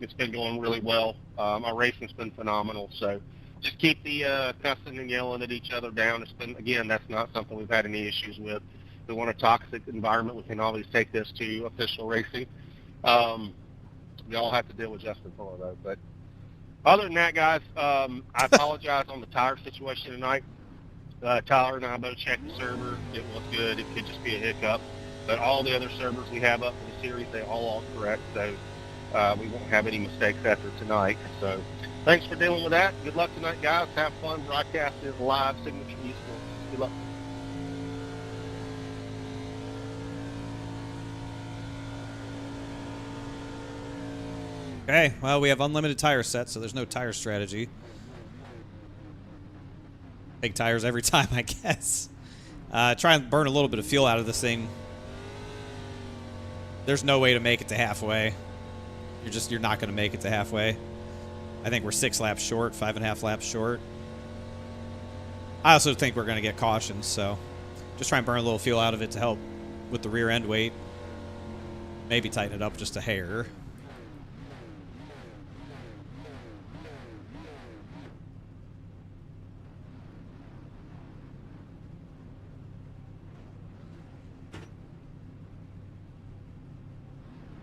It's been going really well. Our racing's been phenomenal. So just keep the cussing and yelling at each other down. It's been, again, that's not something we've had any issues with. we want a toxic environment, we can always take this to official racing. We all have to deal with Justin Fuller, though. But other than that, guys, I apologize on the tire situation tonight. Tyler and I both checked the server. It was good. It could just be a hiccup. But all the other servers we have up for the series, they all correct. So we won't have any mistakes after tonight. So thanks for dealing with that. Good luck tonight, guys. Have fun. Broadcast is live. Signature useful. Good luck. Okay, well, we have unlimited tire sets, so there's no tire strategy. Big tires every time, I guess. Try and burn a little bit of fuel out of this thing. There's no way to make it to halfway. You're not going to make it to halfway. I think we're 6 laps short, 5.5 laps short. I also think we're going to get cautions, so just try and burn a little fuel out of it to help with the rear end weight. Maybe tighten it up just a hair.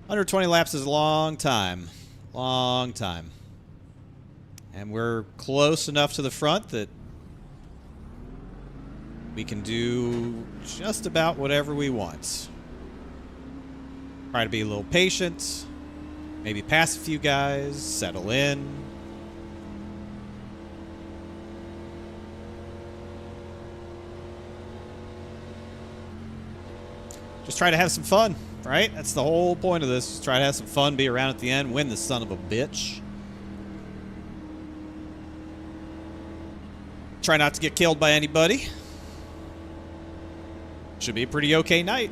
Under 20 laps is a long time. Long time. And we're close enough to the front that we can do just about whatever we want. Try to be a little patient. Maybe pass a few guys. Settle in. Just try to have some fun. Right? That's the whole point of this. Just try to have some fun, be around at the end, win the son of a bitch. Try not to get killed by anybody. Should be a pretty okay night.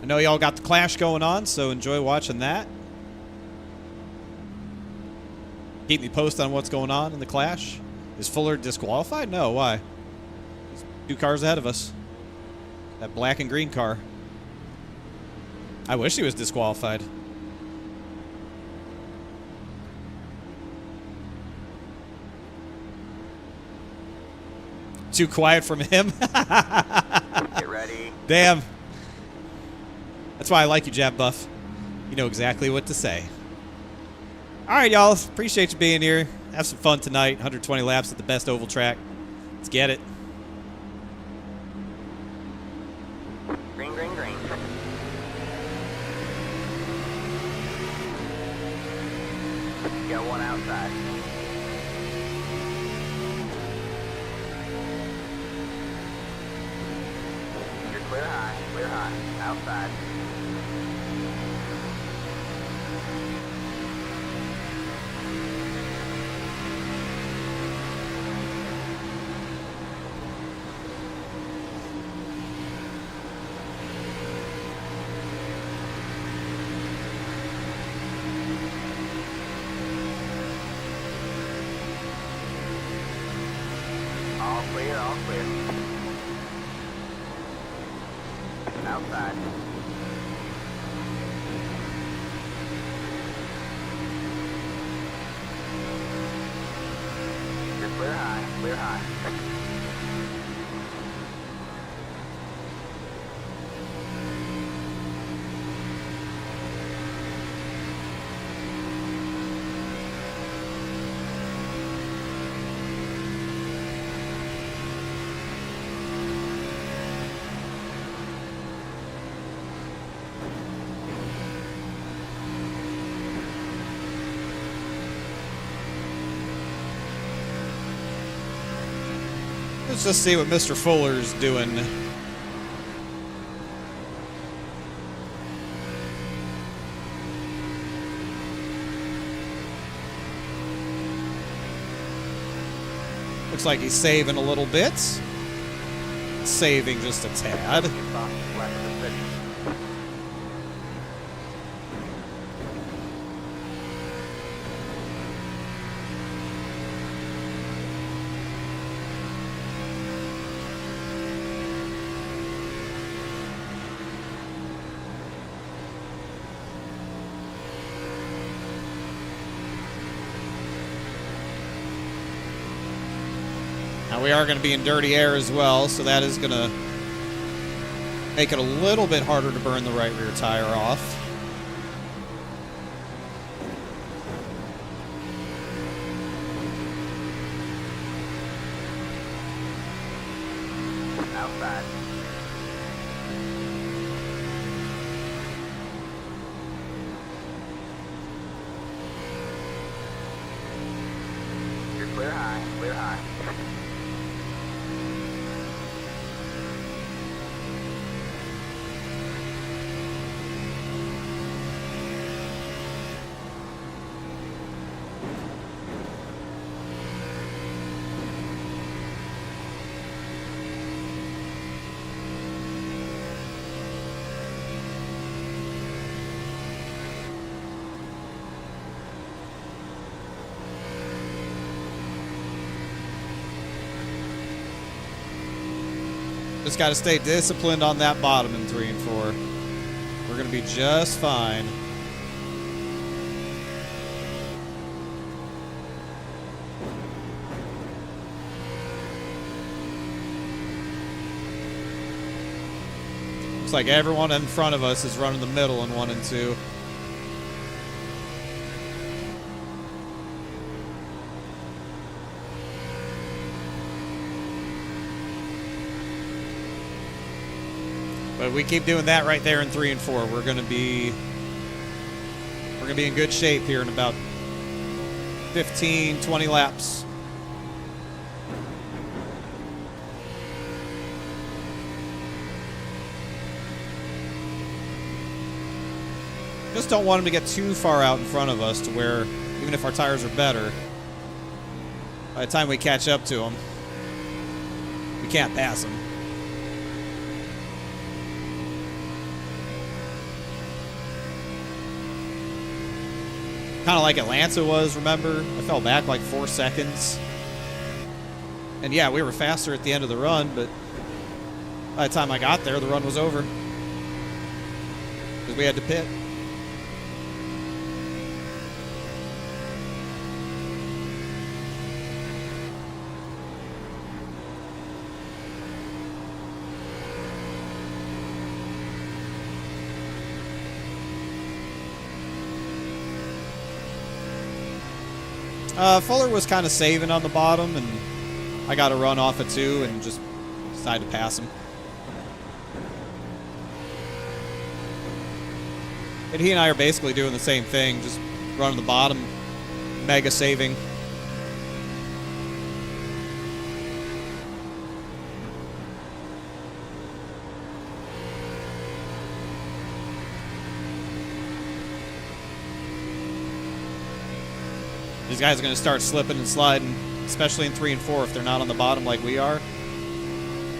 I know y'all got the clash going on, so enjoy watching that. Keep me posted on what's going on in the clash. Is Fuller disqualified? No, why? He's 2 cars ahead of us. That black and green car. I wish he was disqualified. Too quiet from him? Get ready. Damn. That's why I like you, Jab Buff. You know exactly what to say. All right, y'all. Appreciate you being here. Have some fun tonight. 120 laps at the best oval track. Let's get it. Green, green, green. Got one outside. You're clear high, outside. All clear, all clear. Outside. You're clear high, clear high. Let's just see what Mr. Fuller's doing. Looks like he's saving a little bit. Saving just a tad. Now we are going to be in dirty air as well, so that is going to make it a little bit harder to burn the right rear tire off. Outside. You're clear high, clear high. Just got to stay disciplined on that bottom in 3 and 4. We're going to be just fine. Looks like everyone in front of us is running the middle in 1 and 2. But we keep doing that right there in 3 and 4. We're gonna be in good shape here in about 15, 20 laps. Just don't want him to get too far out in front of us to where, even if our tires are better, by the time we catch up to him, we can't pass him. Kind of like Atlanta was, remember? I fell back like 4 seconds. And yeah, we were faster at the end of the run, but by the time I got there, the run was over. Because we had to pit. Fuller was kind of saving on the bottom, and I got a run off of 2 and just decided to pass him. And he and I are basically doing the same thing, just running the bottom, mega saving. These guys are going to start slipping and sliding, especially in 3 and 4 if they're not on the bottom like we are.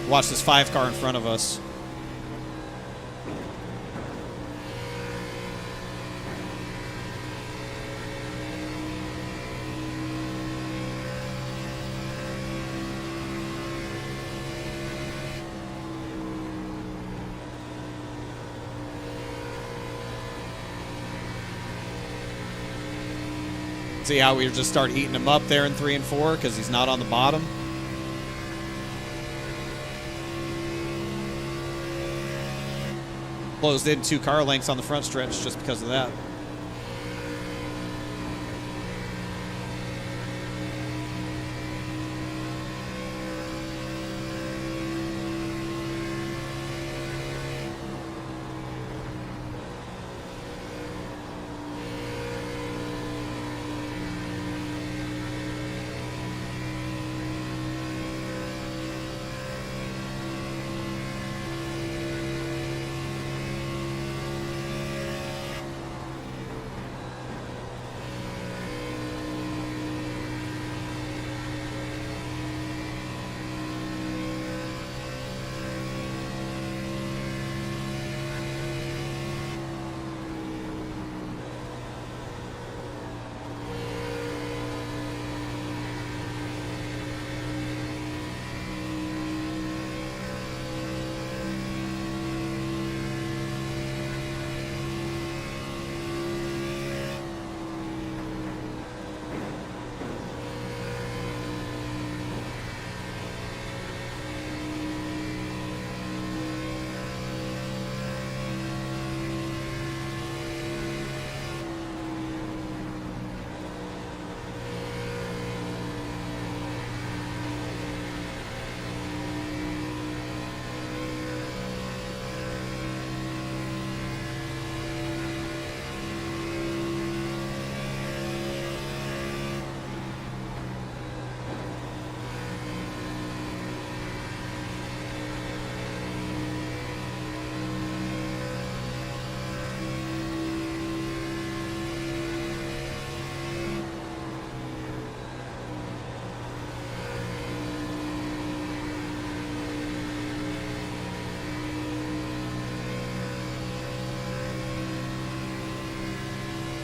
Watch this 5 car in front of us. See how we just start eating him up there in 3 and 4 because he's not on the bottom? Closed in 2 car lengths on the front stretch just because of that.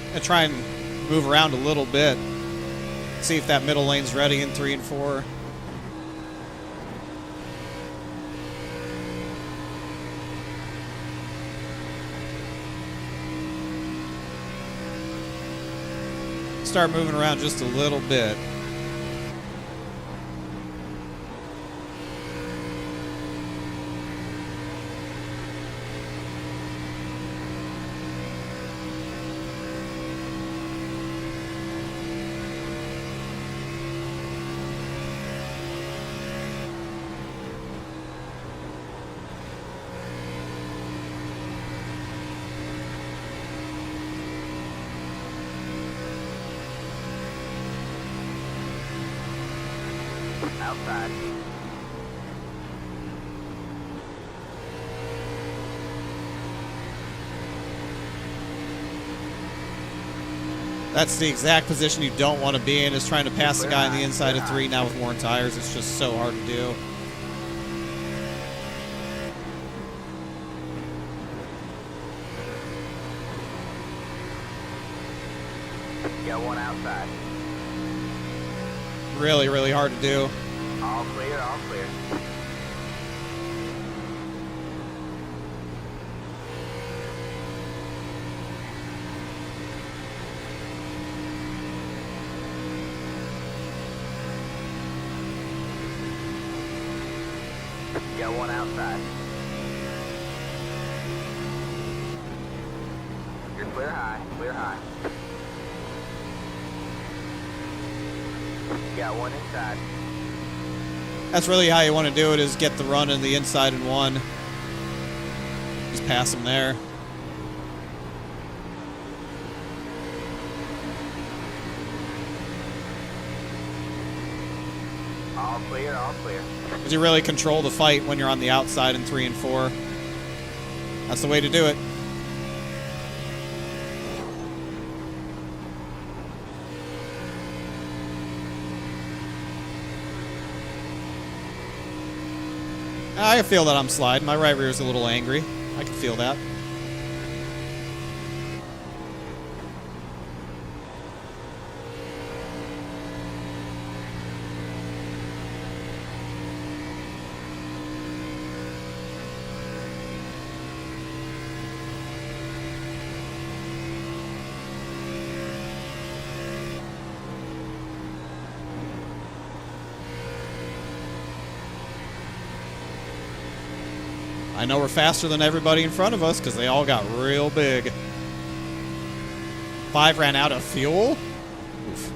Gonna try and move around a little bit. See if that middle lane's ready in 3 and 4. Start moving around just a little bit. Outside. That's the exact position you don't want to be in, is trying to pass the guy on the inside of 3 now with more tires. It's just so hard to do. Got one outside. Really, really hard to do. All clear, all clear. Got one outside. You're clear high, clear high. Got one inside. That's really how you want to do it, is get the run in the inside in 1. Just pass him there. All clear, all clear. Because you really control the fight when you're on the outside in 3 and 4. That's the way to do it. I feel that I'm sliding. My right rear is a little angry. I can feel that. I know we're faster than everybody in front of us because they all got real big. 5 ran out of fuel? Oof.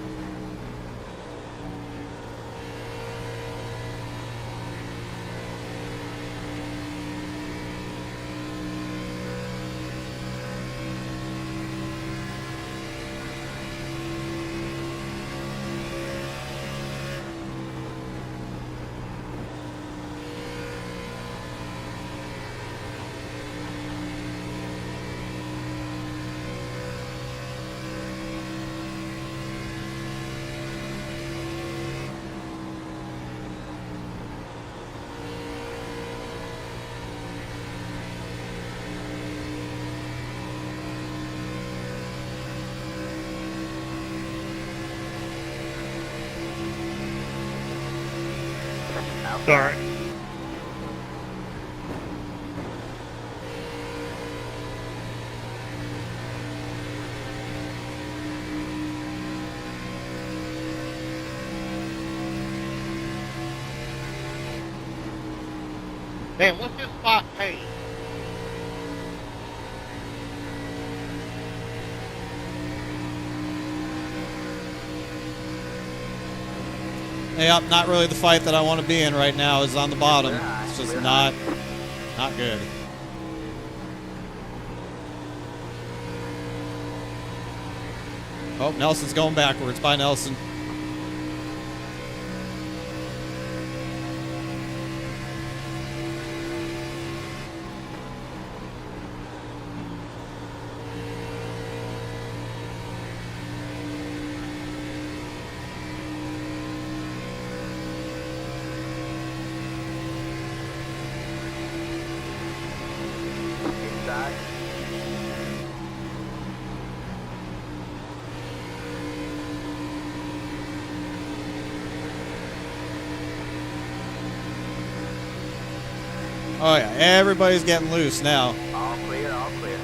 Sorry. Man, what's this spot paying? Yep, not really the fight that I want to be in right now, is on the bottom. It's just not good. Oh, Nelson's going backwards. Bye, Nelson. Inside. Oh yeah, everybody's getting loose now. All clear, all clear.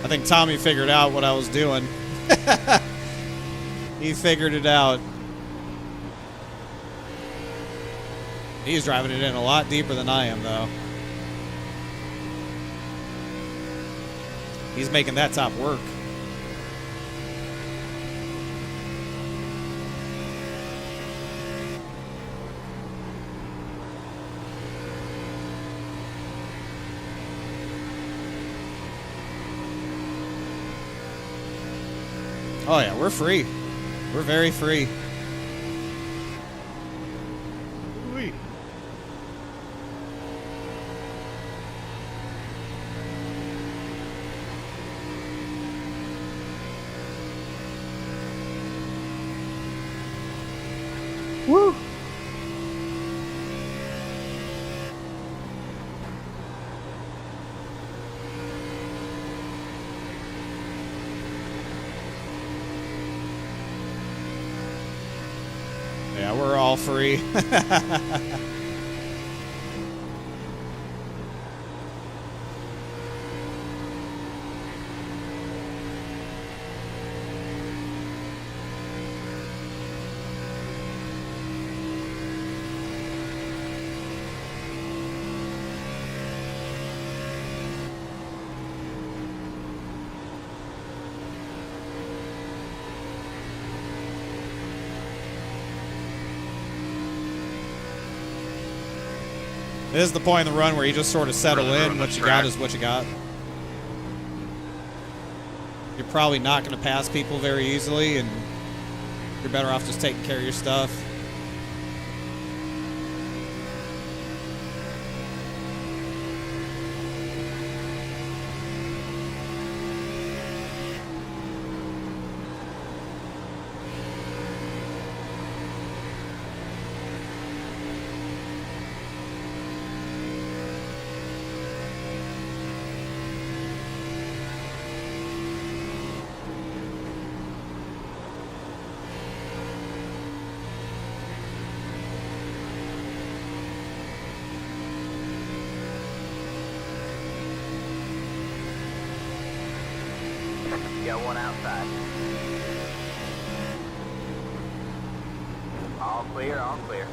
I think Tommy figured out what I was doing. He figured it out. He's driving it in a lot deeper than I am, though. He's making that top work. Oh yeah, we're free. We're very free. Whee. Woo! Yeah, we're all free. This is the point in the run where you just sort of settle in. What you got is what you got. You're probably not going to pass people very easily, and you're better off just taking care of your stuff. Got one outside. All clear, all clear.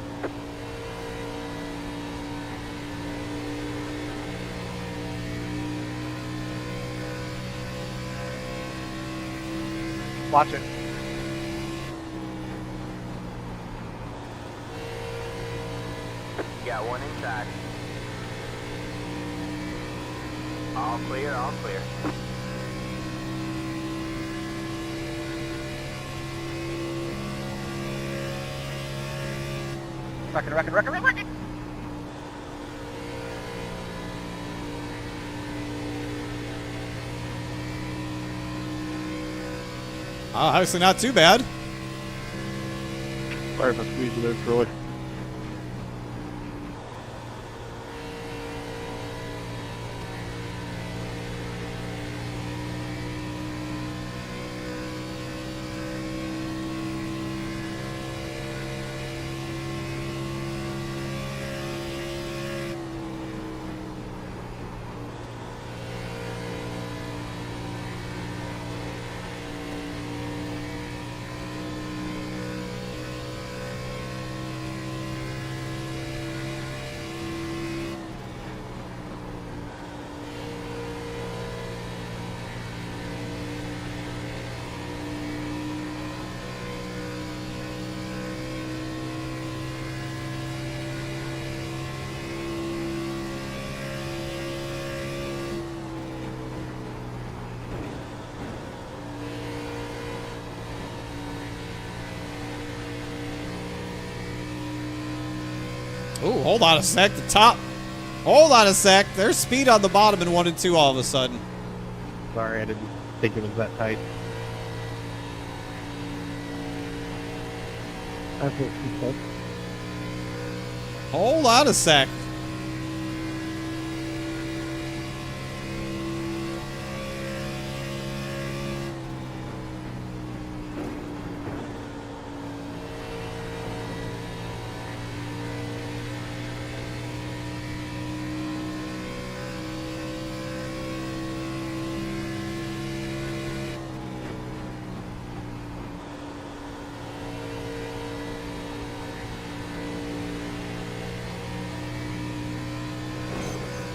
Watch it. Got one inside. All clear, all clear. Record. Obviously not too bad. Sorry if I squeezed you there, Troy. Ooh, hold on a sec. The top Hold on a sec. There's speed on the bottom in 1 and 2 all of a sudden. Sorry, I didn't think it was that tight. That's what she said. Hold on a sec.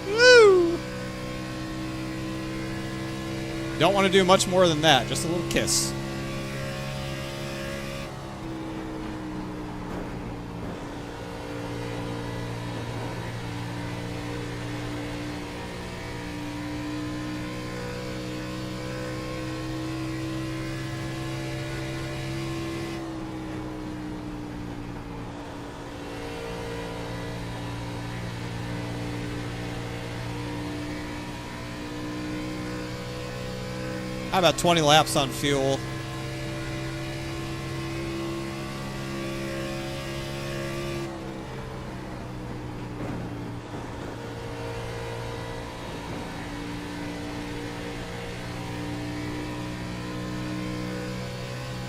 Woo! Don't want to do much more than that. Just a little kiss. How about 20 laps on fuel?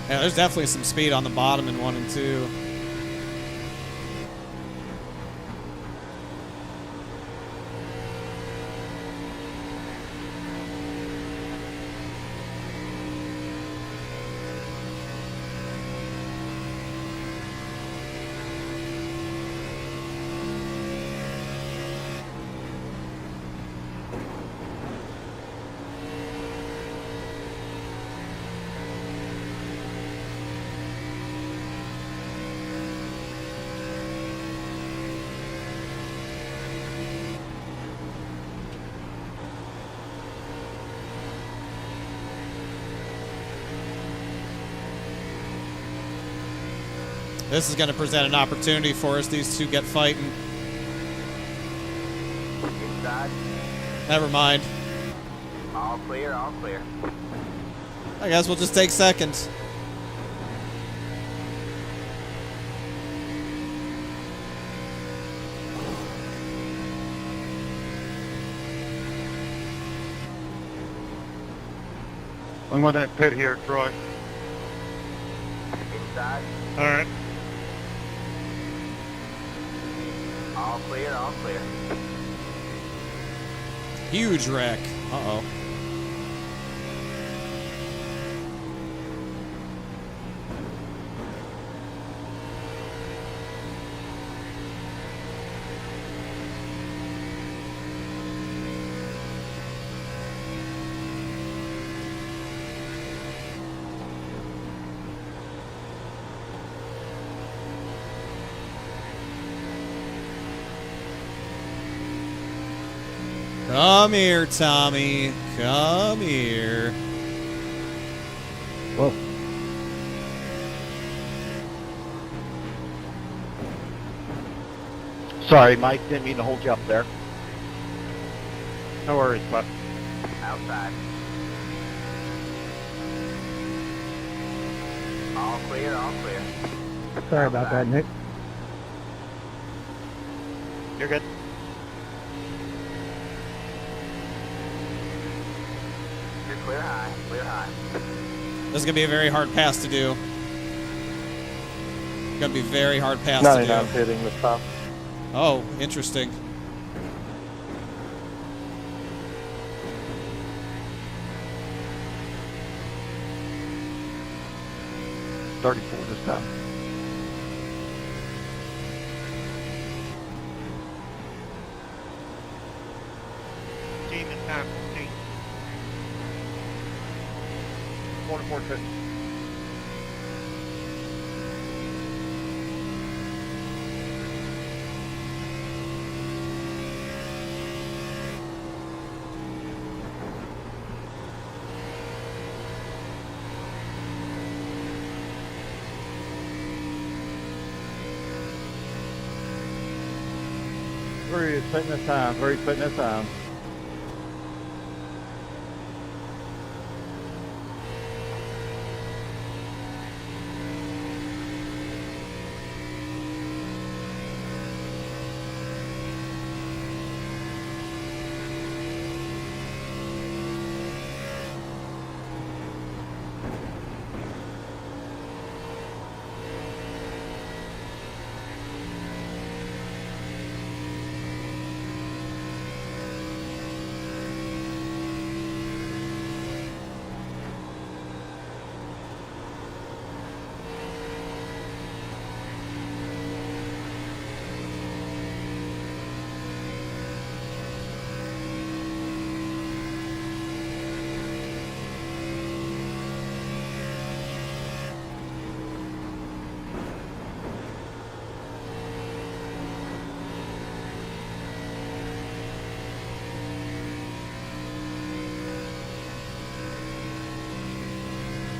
Yeah, there's definitely some speed on the bottom in 1 and 2. This is going to present an opportunity for us. These two get fighting. Inside. Never mind. All clear, all clear. I guess we'll just take seconds. I'm going to pit here, Troy. Inside. All right. All clear, all clear. Huge wreck. Uh-oh. Come here, Tommy. Come here. Whoa. Sorry, Mike, didn't mean to hold you up there. No worries, bud. Outside. All clear, all clear. Sorry about that, Nick. You're good. You're clear high, clear high. This is going to be a very hard pass to do. Going to be a very hard pass to do. hitting the top. Oh, interesting. This time. This time. 44 to where he's putting his time. Where he's putting his time.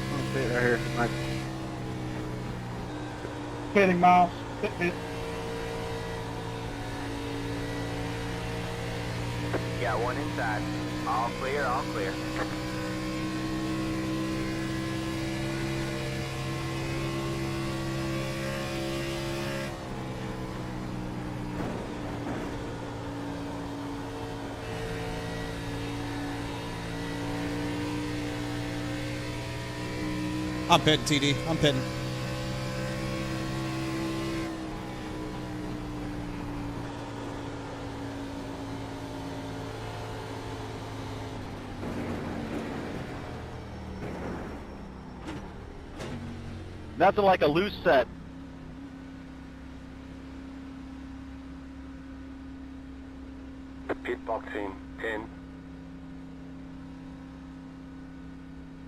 I'll sit right here for my Kidding, Miles. Hit. Got one inside. All clear, all clear. I'm pitting, TD. I'm pitting. Nothing like a loose set. Pit box in 10,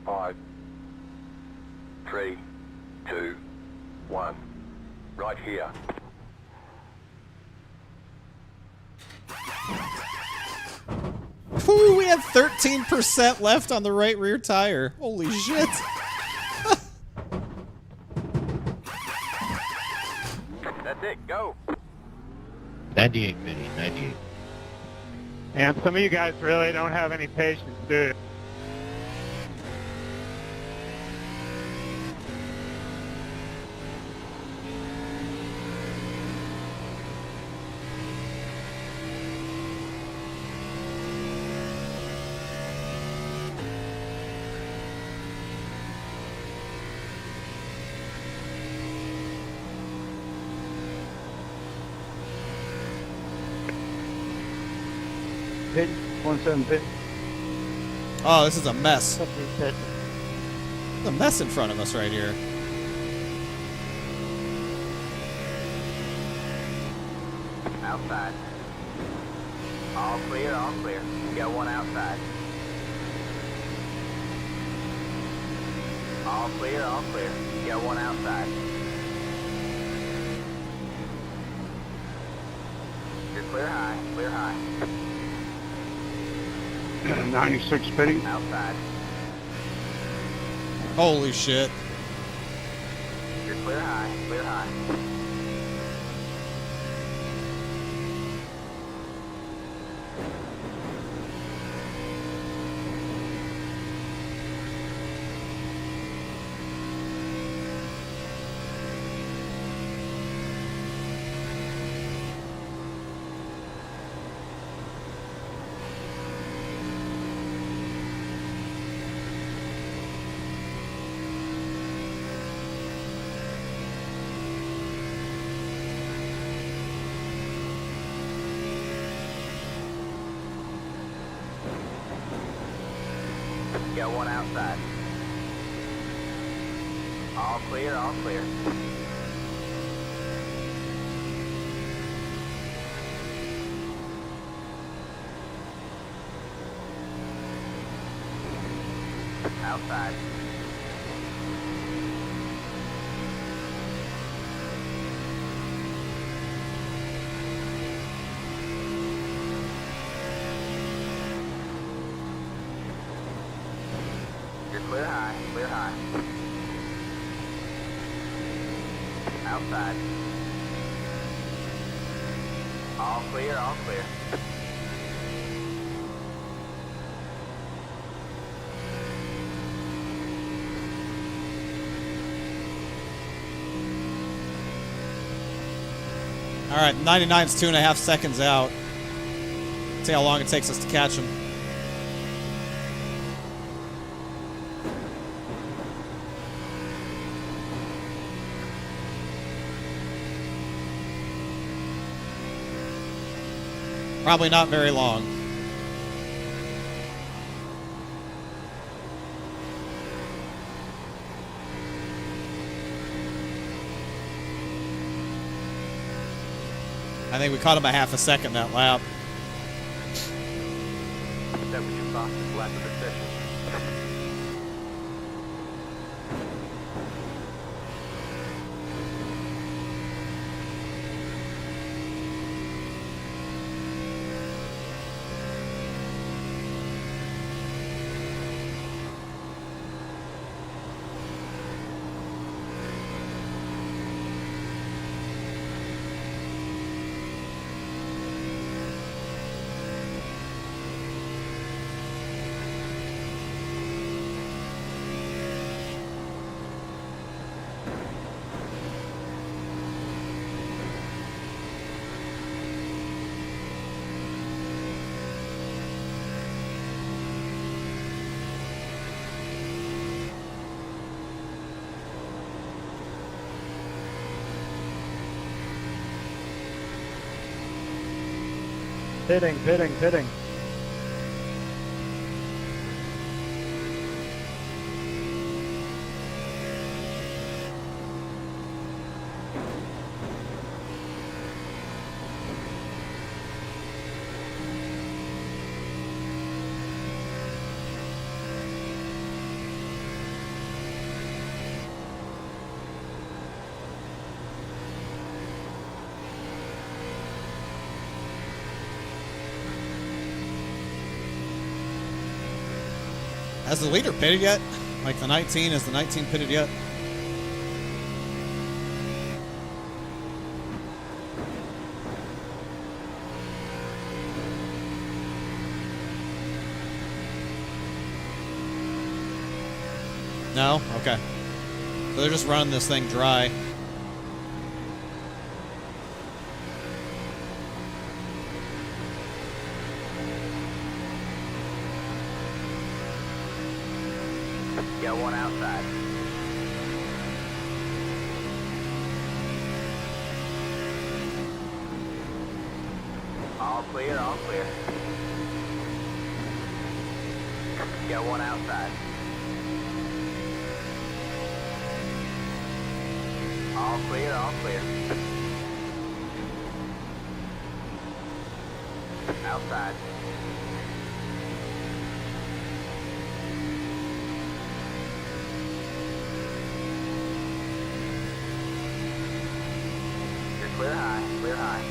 5, 3, 2, 1. Right here. Whew, we had 13% left on the right rear tire. Holy shit. That's it, go. 98, Vinny, 98. And some of you guys really don't have any patience, do you? Pit. 17 pit. Oh, this is a mess. Pit. There's a mess in front of us right here. Outside. All clear, all clear. Got one outside. All clear, all clear. Got one outside. You're clear high, clear high. 96 pitting. Outside. Holy shit. You're clear high, clear high. Got one outside. All clear, all clear. Outside. You're clear high, clear high. Outside. All clear, all clear. All right, 99's 2.5 seconds out. See how long it takes us to catch him. Probably not very long. I think we caught him a half a second that lap. That was your fastest lap of the session. Pitting. Has the leader pitted yet? Like the 19, is the 19 pitted yet? No? Okay. So they're just running this thing dry. Got one outside. All clear, all clear. Got one outside. All clear, all clear. Outside. You're clear high, clear high.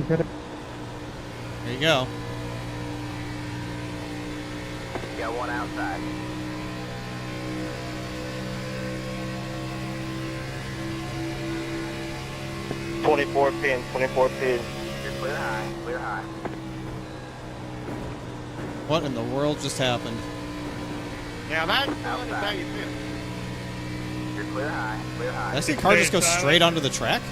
Pitting. There you go. Got one outside. Twenty-four pin. You're clear high, clear high. What in the world just happened? Now that's how you feel. You're clear high, clear high. Does the car just go straight onto the track?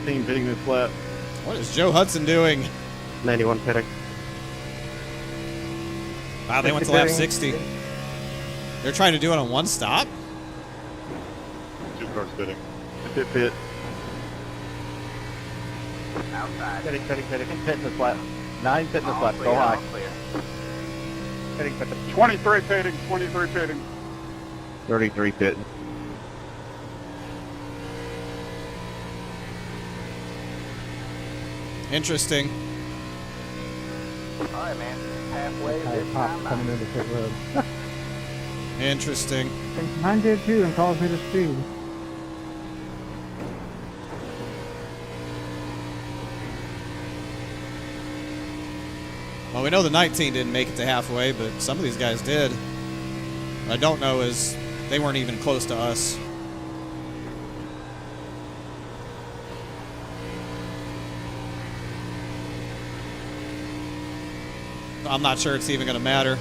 Pitting this lap. What is Joe Hudson doing? 91 pitting. Wow, they went to lap 60. They're trying to do it on one stop? 2 cars pitting. Pit. Outside. Pitting this lap. 9 pitting this All lap. clear, Go high. all clear. Pitting. 23 pitting. 33 pitting. Interesting. Alright, man. Halfway Tire this pops time. coming into pit road. Interesting. Thinks mine did too and caused me to speed. Well, we know the 19 didn't make it to halfway, but some of these guys did. What I don't know is they weren't even close to us. I'm not sure it's even going to matter.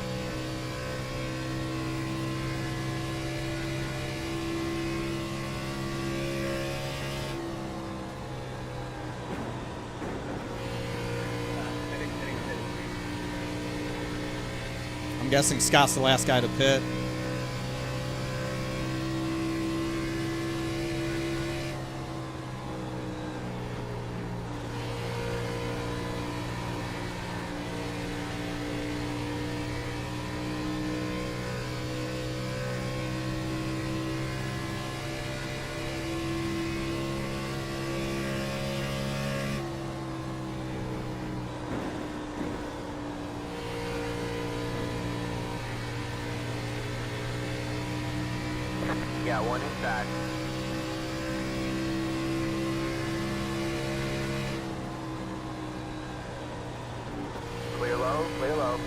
I'm guessing Scott's the last guy to pit. Got one inside. Clear low, clear low.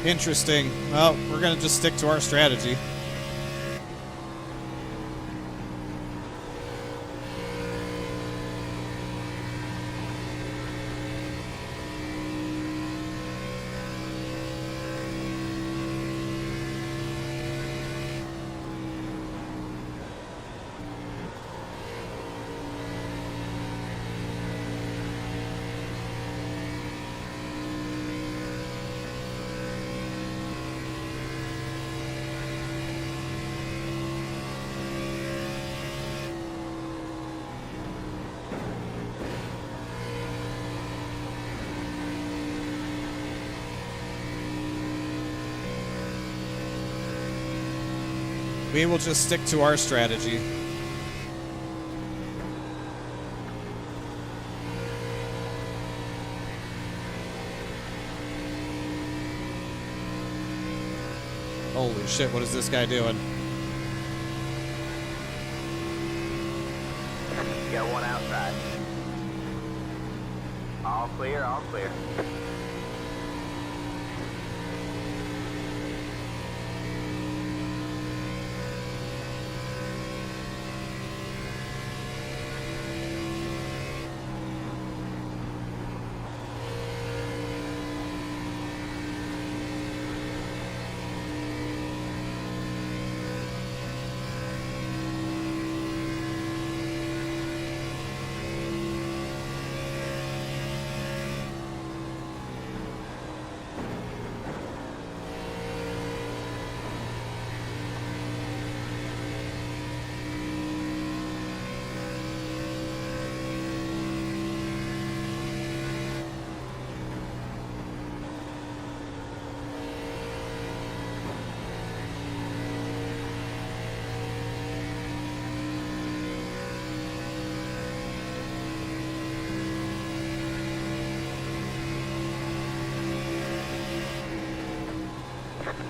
Interesting. Well, we're going to just stick to our strategy. We will just stick to our strategy. Holy shit, what is this guy doing? Got one outside. All clear, all clear.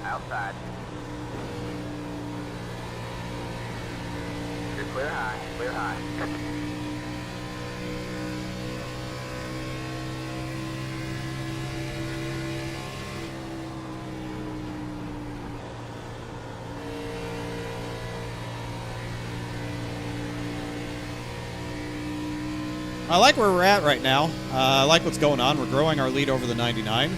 Outside. You're clear high, clear high. I like where we're at right now. I like what's going on. We're growing our lead over the 99.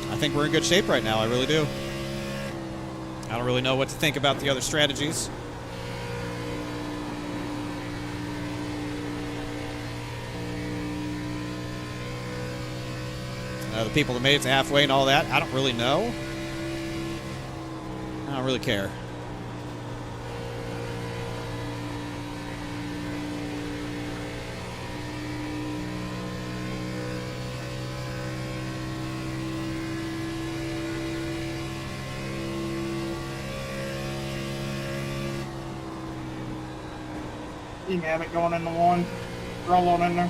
I think we're in good shape right now. I really do. I don't really know what to think about the other strategies. The people that made it to halfway and all that, I don't really know. I don't really care. You can have it going into one. Roll on in there.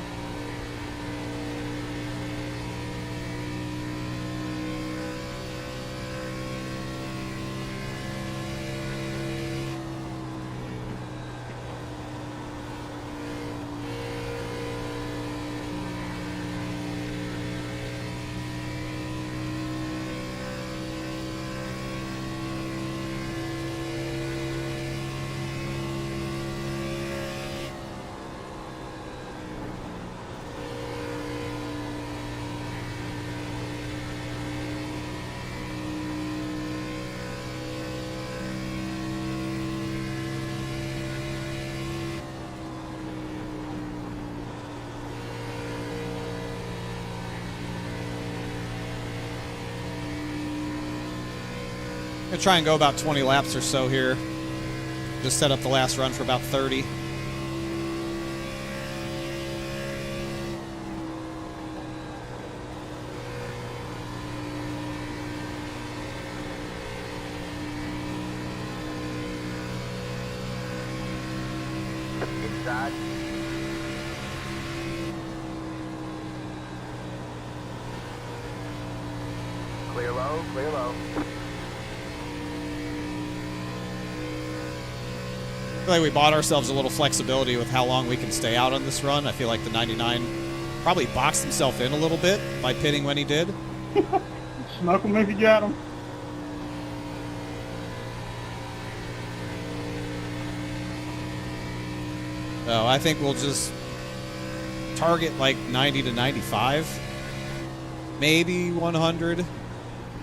I'm gonna try and go about 20 laps or so here. Just set up the last run for about 30. Inside. Clear low, clear low. I feel like we bought ourselves a little flexibility with how long we can stay out on this run. I feel like the 99 probably boxed himself in a little bit by pitting when he did. Smoke them if you got them. So I think we'll just target like 90 to 95. Maybe 100.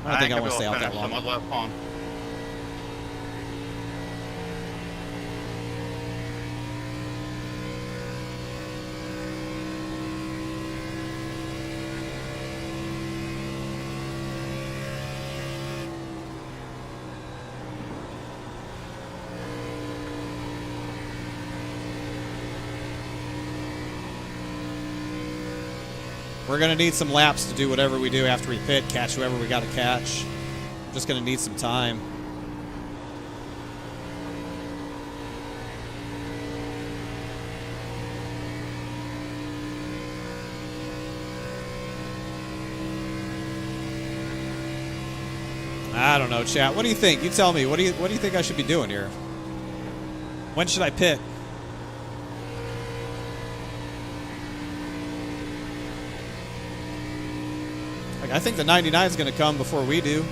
I don't think I want to stay out that long. On my left on. We're going to need some laps to do whatever we do after we pit, catch whoever we got to catch. Just going to need some time. I don't know, chat. What do you think? You tell me. What do you think I should be doing here? When should I pit? Like, I think the 99 is going to come before we do.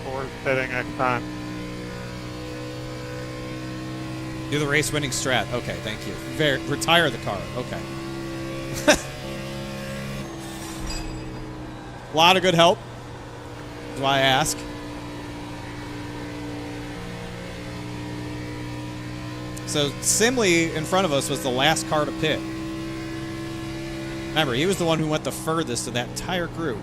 Forward fitting next time. Do the race winning strat. Okay, thank you. Retire the car. Okay. A lot of good help. That's why I ask. So Simley in front of us was the last car to pit. Remember, he was the one who went the furthest of that entire group.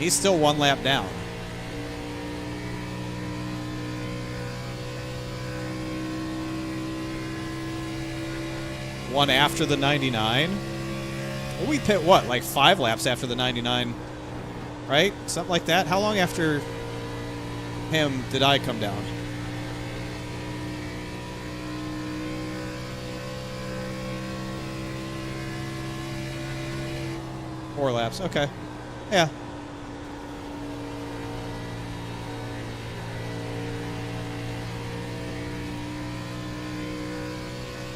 He's still one lap down. One after the 99. Well, we pit what, like 5 laps after the 99, right? Something like that. How long after him did I come down? Four laps. Okay. Yeah.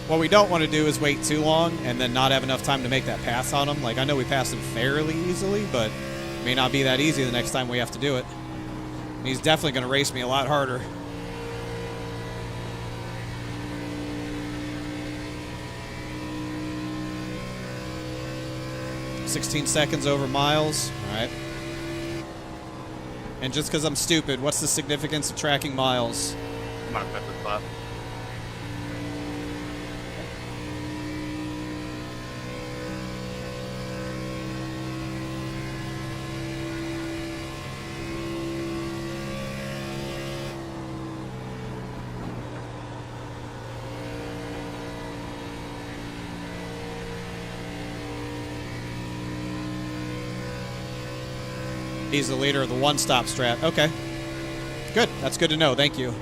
What we don't want to do is wait too long and then not have enough time to make that pass on him. Like, I know we passed him fairly easily, but it may not be that easy the next time we have to do it. And he's definitely going to race me a lot harder. $16 seconds over miles. All right. And just because I'm stupid, what's the significance of tracking miles? My pepper spot. He's the leader of the one-stop strat. Okay. Good. That's good to know. Thank you.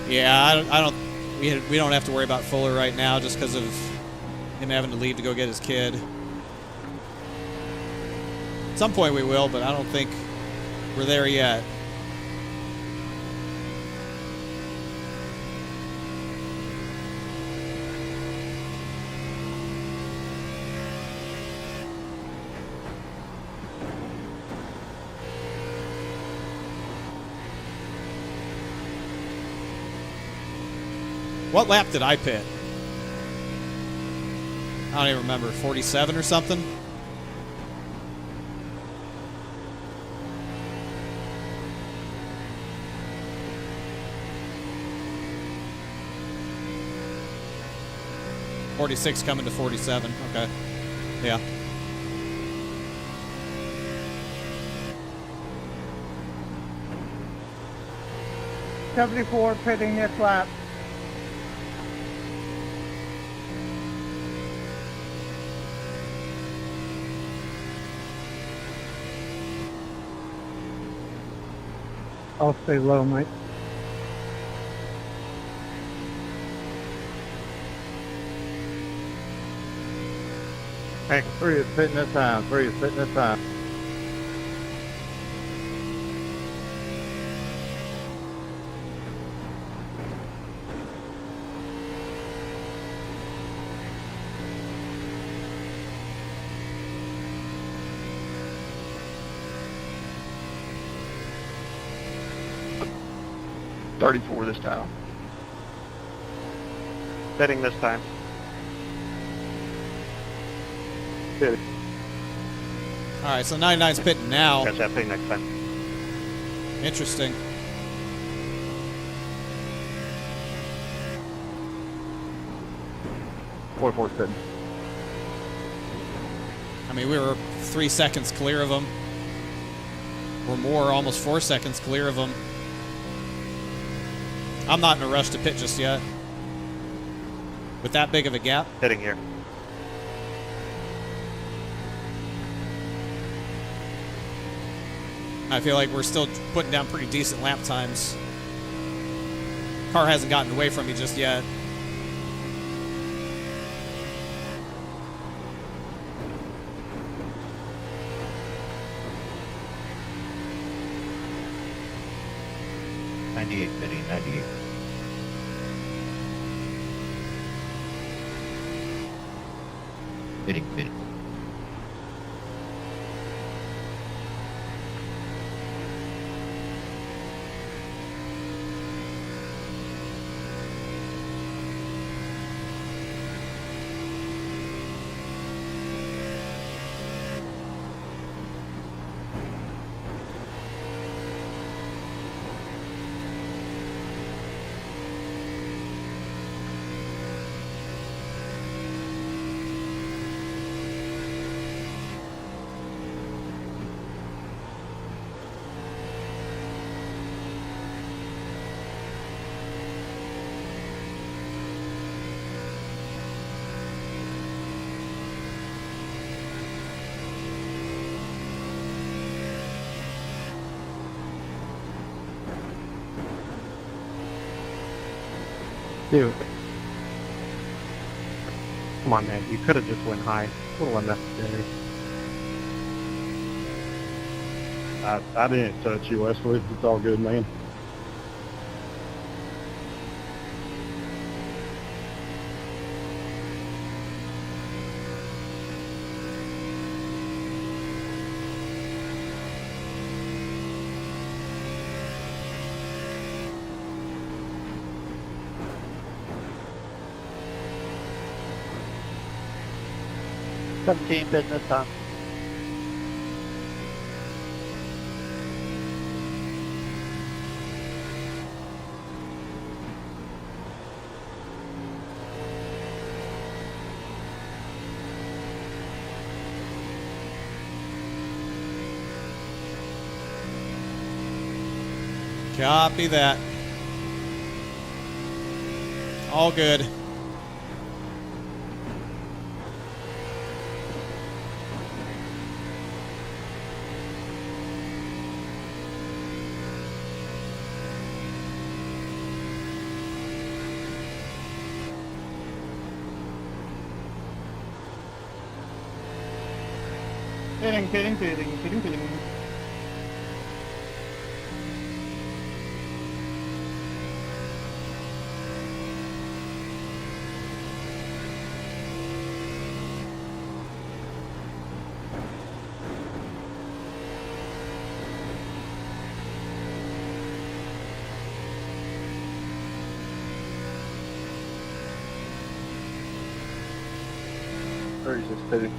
Yeah, I don't. We don't have to worry about Fuller right now, just because of him having to leave to go get his kid. At some point we will, but I don't think we're there yet. What lap did I pit? I don't even remember. 47 or something? .46 coming to 47. Okay. Yeah. '74 pitting this lap. I'll stay low, mate. Hey, 3 is pitting this time. 3 is pitting this time. .34 this time. Pitting this time. Pitting. All right, so 99's pitting now. Catch that ping next time. Interesting. .44 pitting. I mean, we were 3 seconds clear of them. Or more, almost 4 seconds clear of them. I'm not in a rush to pit just yet. With that big of a gap. Pitting here. I feel like we're still putting down pretty decent lap times. Car hasn't gotten away from me just yet. .98, Benny, 98. Pitting. Dude. Come on, man. You could have just went high. A little unnecessary. I didn't touch you, Wesley. It's all good, man. Business time. Copy that. All good. Pitting. Or is this pitting?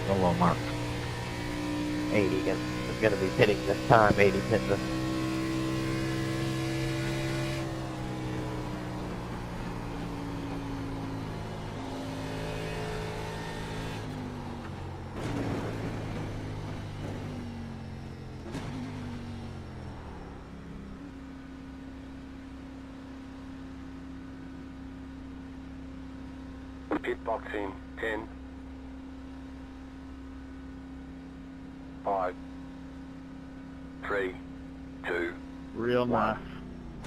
Hello, Mark. 80 is going to be pitting this time. 80 pitting the pit box in 10, 5, 3, 2, Real nice.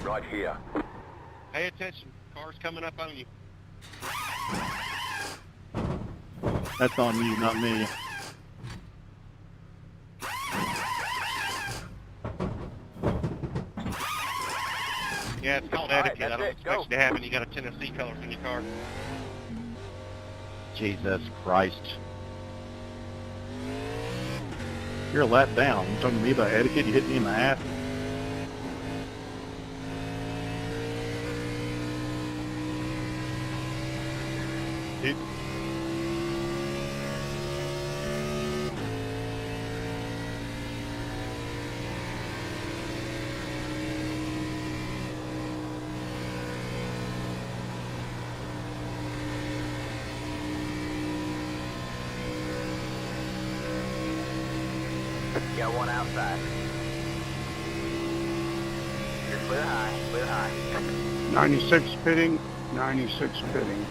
right here. Pay attention. Car's coming up on you. That's on you, not me. Yeah, it's called All right, etiquette. I that's don't it. expect Go. you to have any. You got a Tennessee colors in your car. Jesus Christ. You're a lap down. You talking to me about etiquette? You hit me in the ass? Dude. got one outside. You're clear high, clear high. 96 pitting, 96 pitting.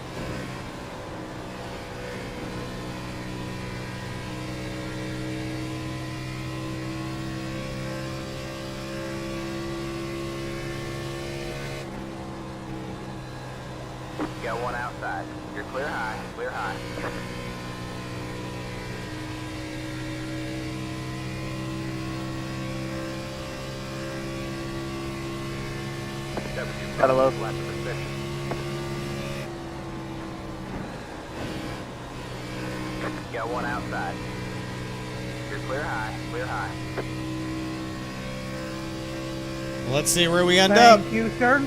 Got one outside. You're clear high, clear high. Got a load. Left of the six. Got one outside. You're clear high, clear high. Let's see where we end up. Thank you, sir.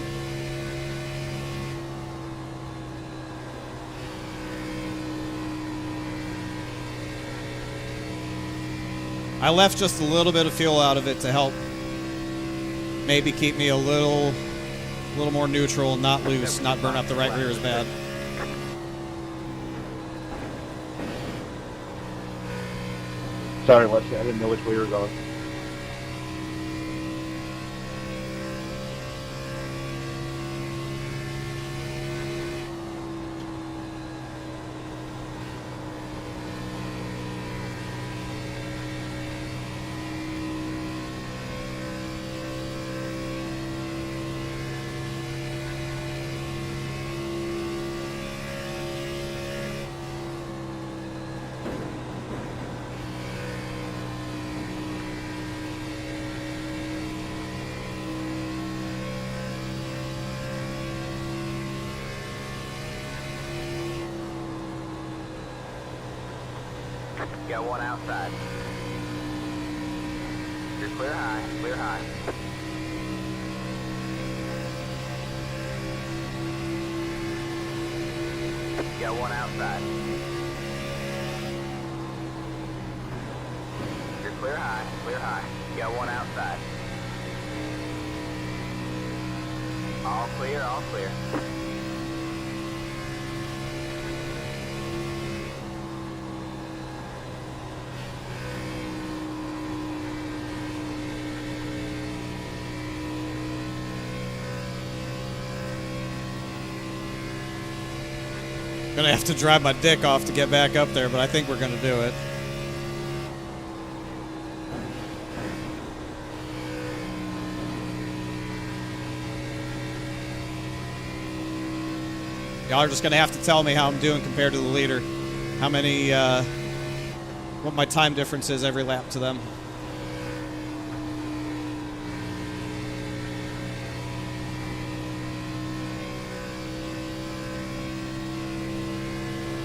I left just a little bit of fuel out of it to help maybe keep me a little more neutral, not loose, not burn up the right rear as bad. Sorry, Leslie. I didn't know which way you were going. Got one outside. You're clear high, clear high. Got one outside. You're clear high, clear high. Got one outside. All clear, all clear. Gonna have to drive my dick off to get back up there, but I think we're gonna do it. Y'all are just gonna have to tell me how I'm doing compared to the leader. How many, what my time difference is every lap to them.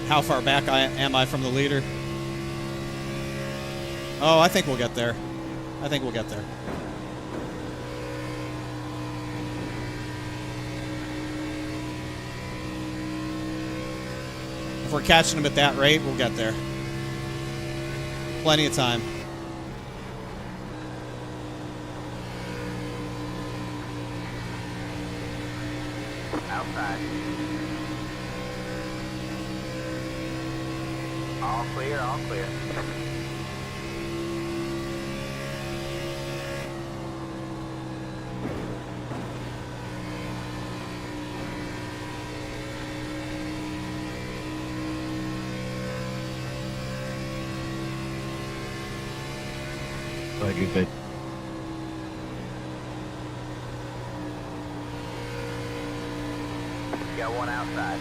How far back am I from the leader? Oh, I think we'll get there. I think we'll get there. If we're catching him at that rate, we'll get there. Plenty of time. Outside. All clear, all clear. Like you said, Got one outside.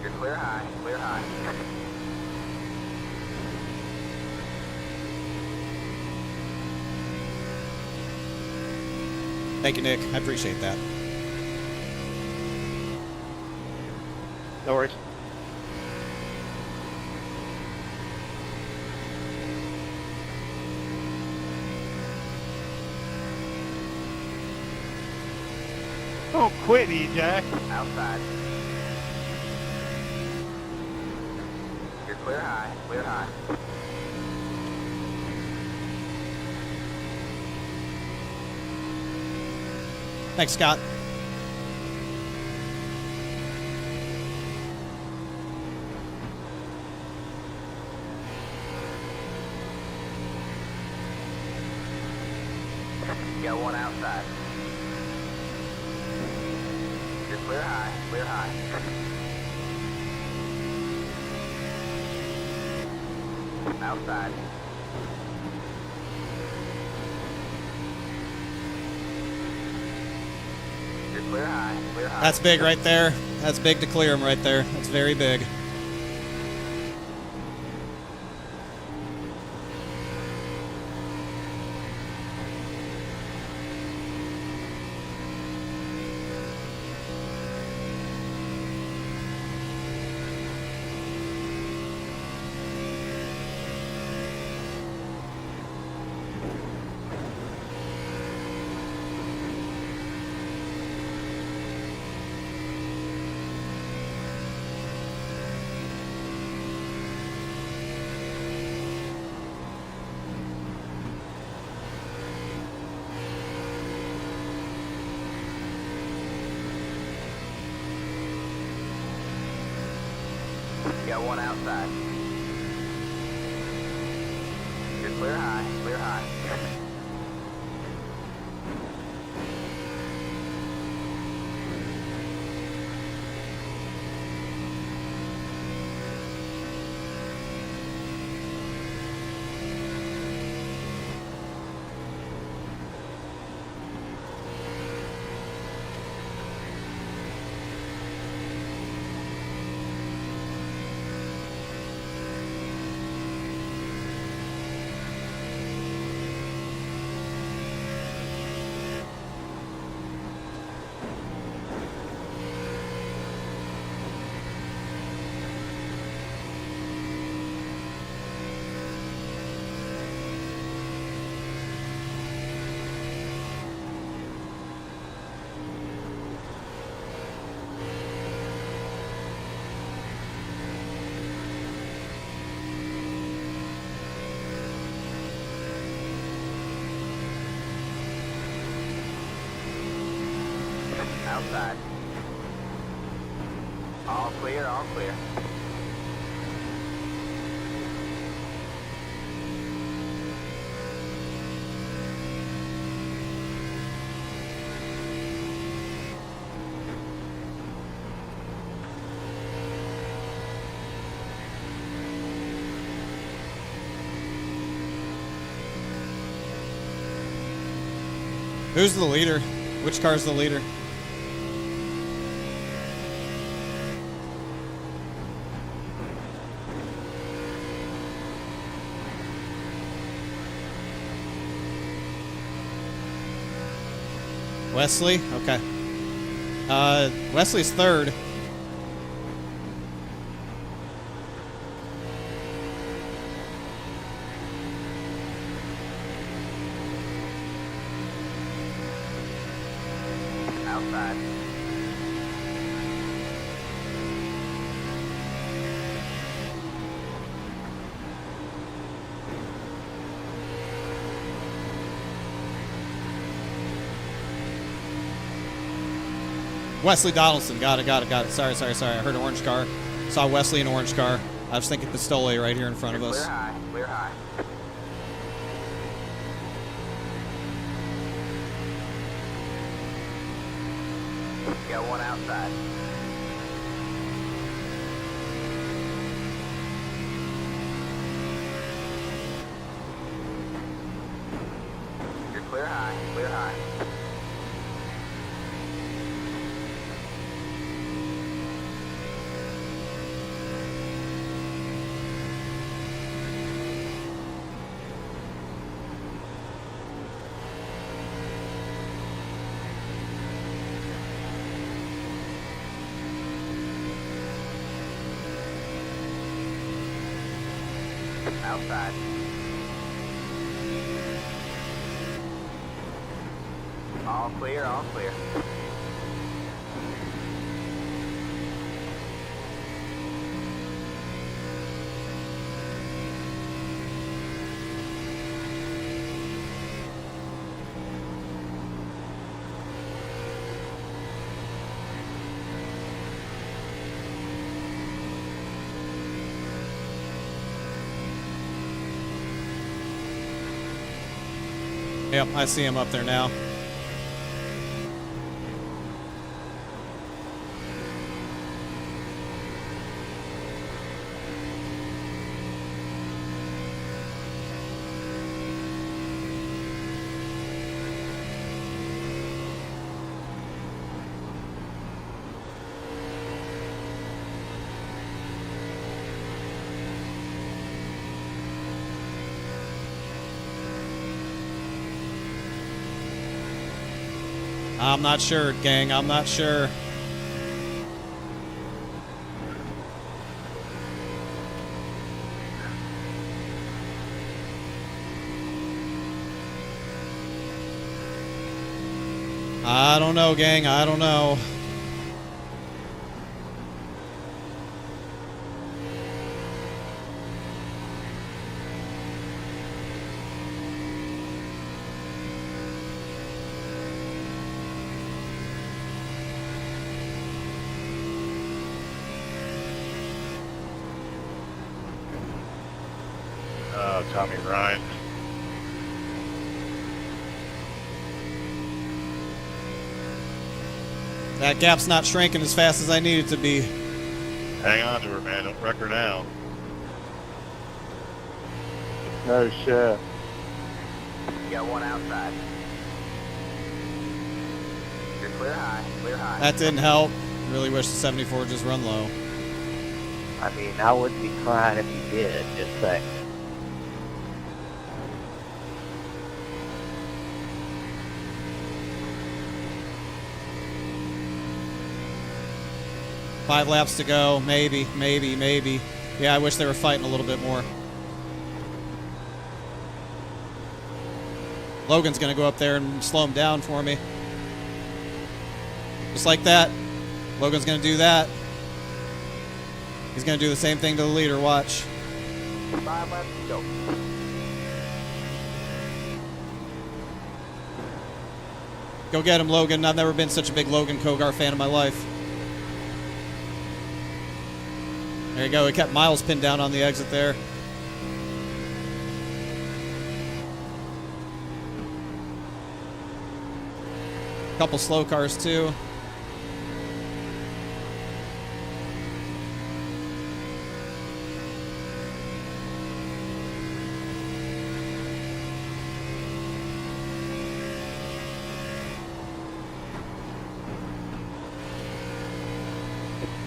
You're clear high, clear high. Thank you, Nick. I appreciate that. No worries. Don't quit, E-Jack. Outside. You're clear high, clear high. Thanks, Scott. Got one outside. You're clear high, clear high. Outside. You're clear high, clear high. That's big right there. That's big to clear him right there. That's very big. Got one outside. You're clear high, clear high. outside. All clear, all clear. Who's the leader? Which car's the leader? Wesley? Okay. Wesley's third. Outside. Wesley Donaldson. Got it. Sorry. I heard an orange car. Saw Wesley in an orange car. I was thinking Pistole right here in front of us. Clear high, clear high. Got one outside. You're clear high, clear high. Outside. All clear, all clear. Yep, I see him up there now. I'm not sure, gang. I'm not sure. I don't know, gang. I don't know. Tommy Ryan. That gap's not shrinking as fast as I need it to be. Hang on to her, man. Don't wreck her now. No shit. Got one outside. You're clear high, clear high. That didn't help. Really wish the 74 just run low. I mean, I wouldn't be crying if you did, just saying. Five laps to go. Maybe. Yeah, I wish they were fighting a little bit more. Logan's going to go up there and slow him down for me. Just like that. Logan's going to do that. He's going to do the same thing to the leader. Watch. 5 laps to go. Go get him, Logan. I've never been such a big Logan Kogar fan in my life. There you go. He kept Miles pinned down on the exit there. Couple slow cars, too.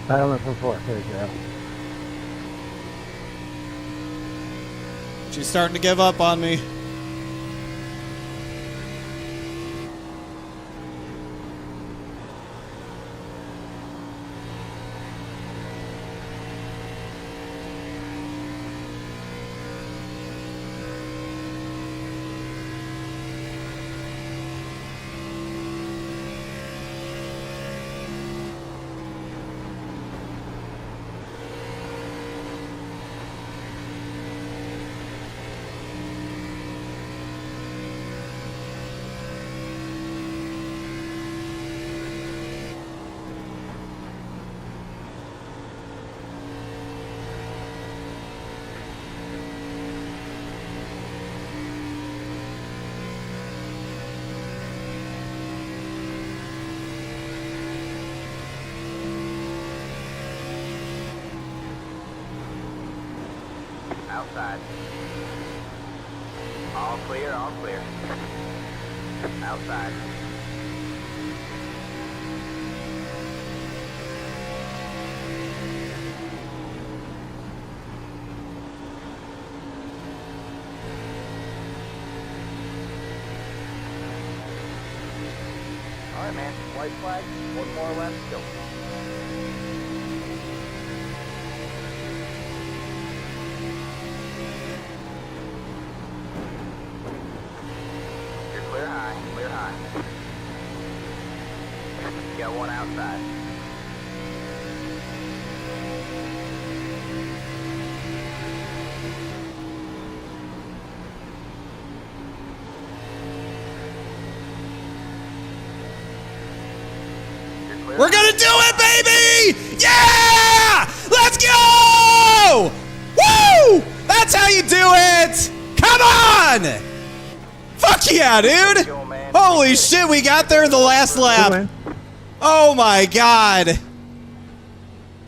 Silent for 4. There you go. She's starting to give up on me. Outside. All clear, all clear. Outside. All right, man. White flag. One more left. Go. Clear high, clear high. Got one outside. We're gonna do it, baby! Yeah! Let's go! Woo! That's how you do it! Come on! Fuck yeah, dude! Holy shit, we got there in the last lap. Oh my god.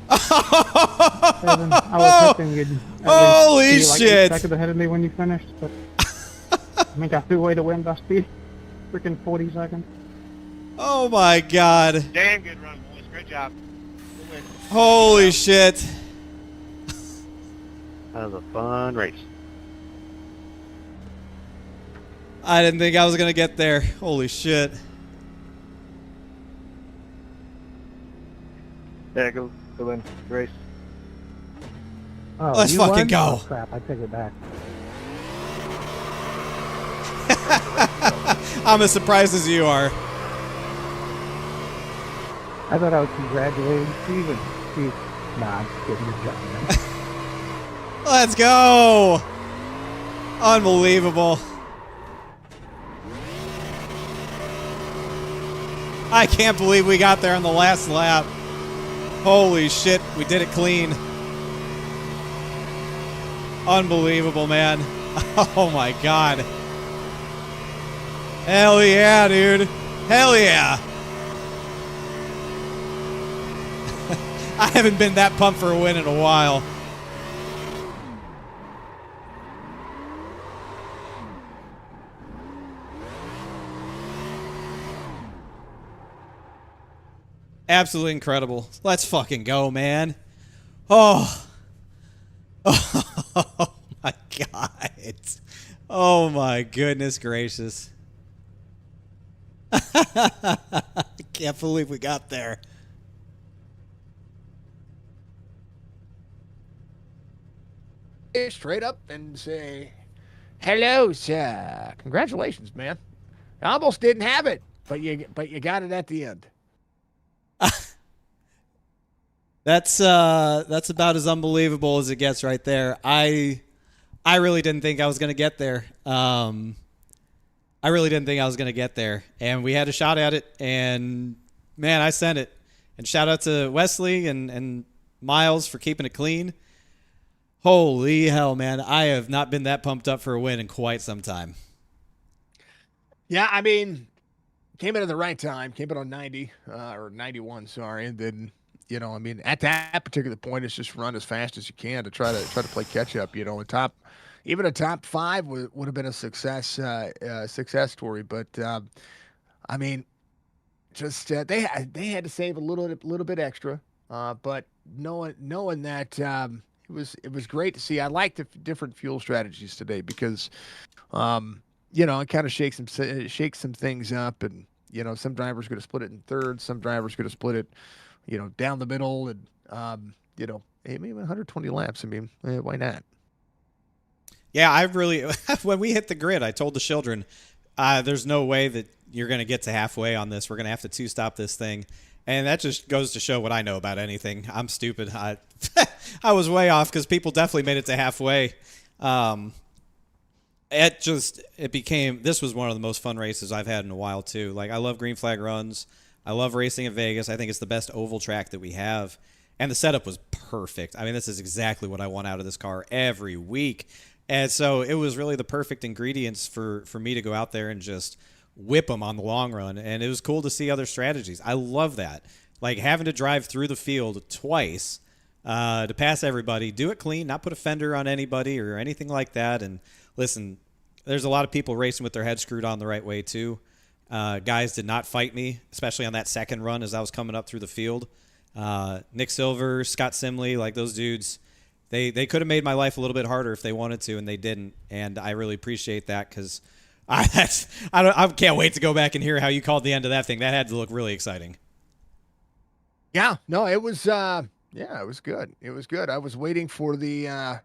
Evan, I was hoping you'd Holy be like 8 shit. seconds ahead of me when you finished, but I think I threw away the win by speed. Freaking 40 seconds. Oh my god. Damn good run, boys. Great job. Good win. Holy shit. That was a fun race. I didn't think I was gonna get there. Holy shit. Yeah, go in. Race. Oh, Let's you fucking won? go. Oh, crap, I take it back. I'm as surprised as you are. I thought I was congratulating Steve, and Steve, nah, I'm just kidding. Good job, man. Let's go. Unbelievable. I can't believe we got there on the last lap. Holy shit, we did it clean. Unbelievable, man. Oh my god. Hell yeah, dude. Hell yeah. I haven't been that pumped for a win in a while. Absolutely incredible. Let's fucking go, man. Oh. Oh my god. Oh my goodness gracious. I can't believe we got there. Straight up and say, hello, sir. Congratulations, man. I almost didn't have it, but you got it at the end. That's about as unbelievable as it gets right there. I really didn't think I was going to get there. I I really didn't think I was going to get there. And we had a shot at it, and, man, I sent it. And shout out to Wesley and Miles for keeping it clean. Holy hell, man. I have not been that pumped up for a win in quite some time. Yeah, I mean, came in at the right time, came in on 90, or 91, sorry. And then, you know, I mean, at that particular point, it's just run as fast as you can to try to play catch up. You know, even a top 5 would have been a success story. But I mean, just they had to save a little bit extra. But knowing that it was great to see. I like the different fuel strategies today because you know, it kind of shakes some things up, and you know, some drivers going to split it in thirds, some drivers going to split it, you know, down the middle, and you know, maybe 120 laps. I mean, why not? Yeah, I really when we hit the grid, I told the children, there's no way that you're going to get to halfway on this. We're going to have to two-stop this thing. And that just goes to show what I know about anything. I'm stupid. I was way off because people definitely made it to halfway. This was one of the most fun races I've had in a while too. Like, I love green flag runs. I love racing at Vegas. I think it's the best oval track that we have. And the setup was perfect. I mean, this is exactly what I want out of this car every week. And so it was really the perfect ingredients for me to go out there and just whip them on the long run. And it was cool to see other strategies. I love that. Like, having to drive through the field twice to pass everybody, do it clean, not put a fender on anybody or anything like that. And listen, there's a lot of people racing with their head screwed on the right way too. Guys did not fight me, especially on that second run as I was coming up through the field. Nick Silver, Scott Simley, like those dudes, they could have made my life a little bit harder if they wanted to, and they didn't. And I really appreciate that because I can't wait to go back and hear how you called the end of that thing. That had to look really exciting. Yeah, no, it was it was good. It was good. I was waiting for a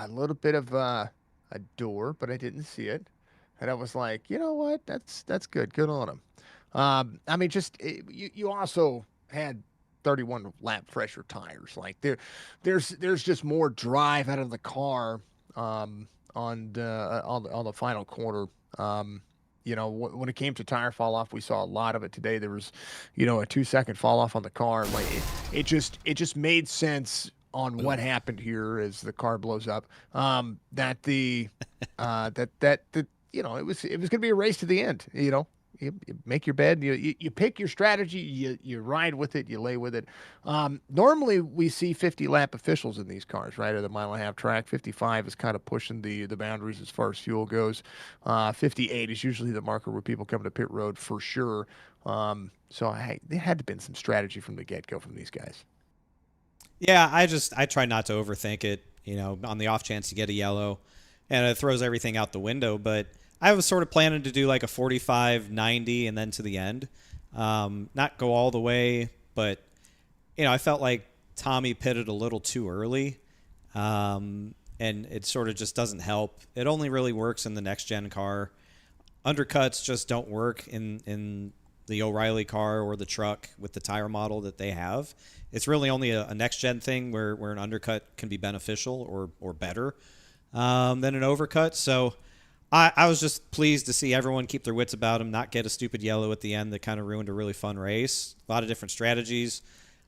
little bit of a door, but I didn't see it. And I was like, you know what? That's good. Good on him. I mean, you also had 31 lap fresher tires. Like there's just more drive out of the car on the final corner. You know, when it came to tire fall off, we saw a lot of it today. There was, you know, a 2-second fall off on the car. Like it just made sense on what happened here as the car blows up. That you know, it was going to be a race to the end. You know, you make your bed, you pick your strategy, you ride with it, you lay with it. Normally we see 50 lap officials in these cars, right? At the 1.5 mile track, 55 is kind of pushing the boundaries as far as fuel goes. 58 is usually the marker where people come to pit road for sure. So there had to have been some strategy from the get go from these guys. Yeah, I try not to overthink it, you know, on the off chance you get a yellow and it throws everything out the window. But I was sort of planning to do like a 45, 90 and then to the end. Not go all the way, but, you know, I felt like Tommy pitted a little too early. And it sort of just doesn't help. It only really works in the next gen car. Undercuts just don't work in the O'Reilly car or the truck with the tire model that they have. It's really only a next-gen thing where an undercut can be beneficial or better than an overcut. So I was just pleased to see everyone keep their wits about them, not get a stupid yellow at the end that kind of ruined a really fun race. A lot of different strategies.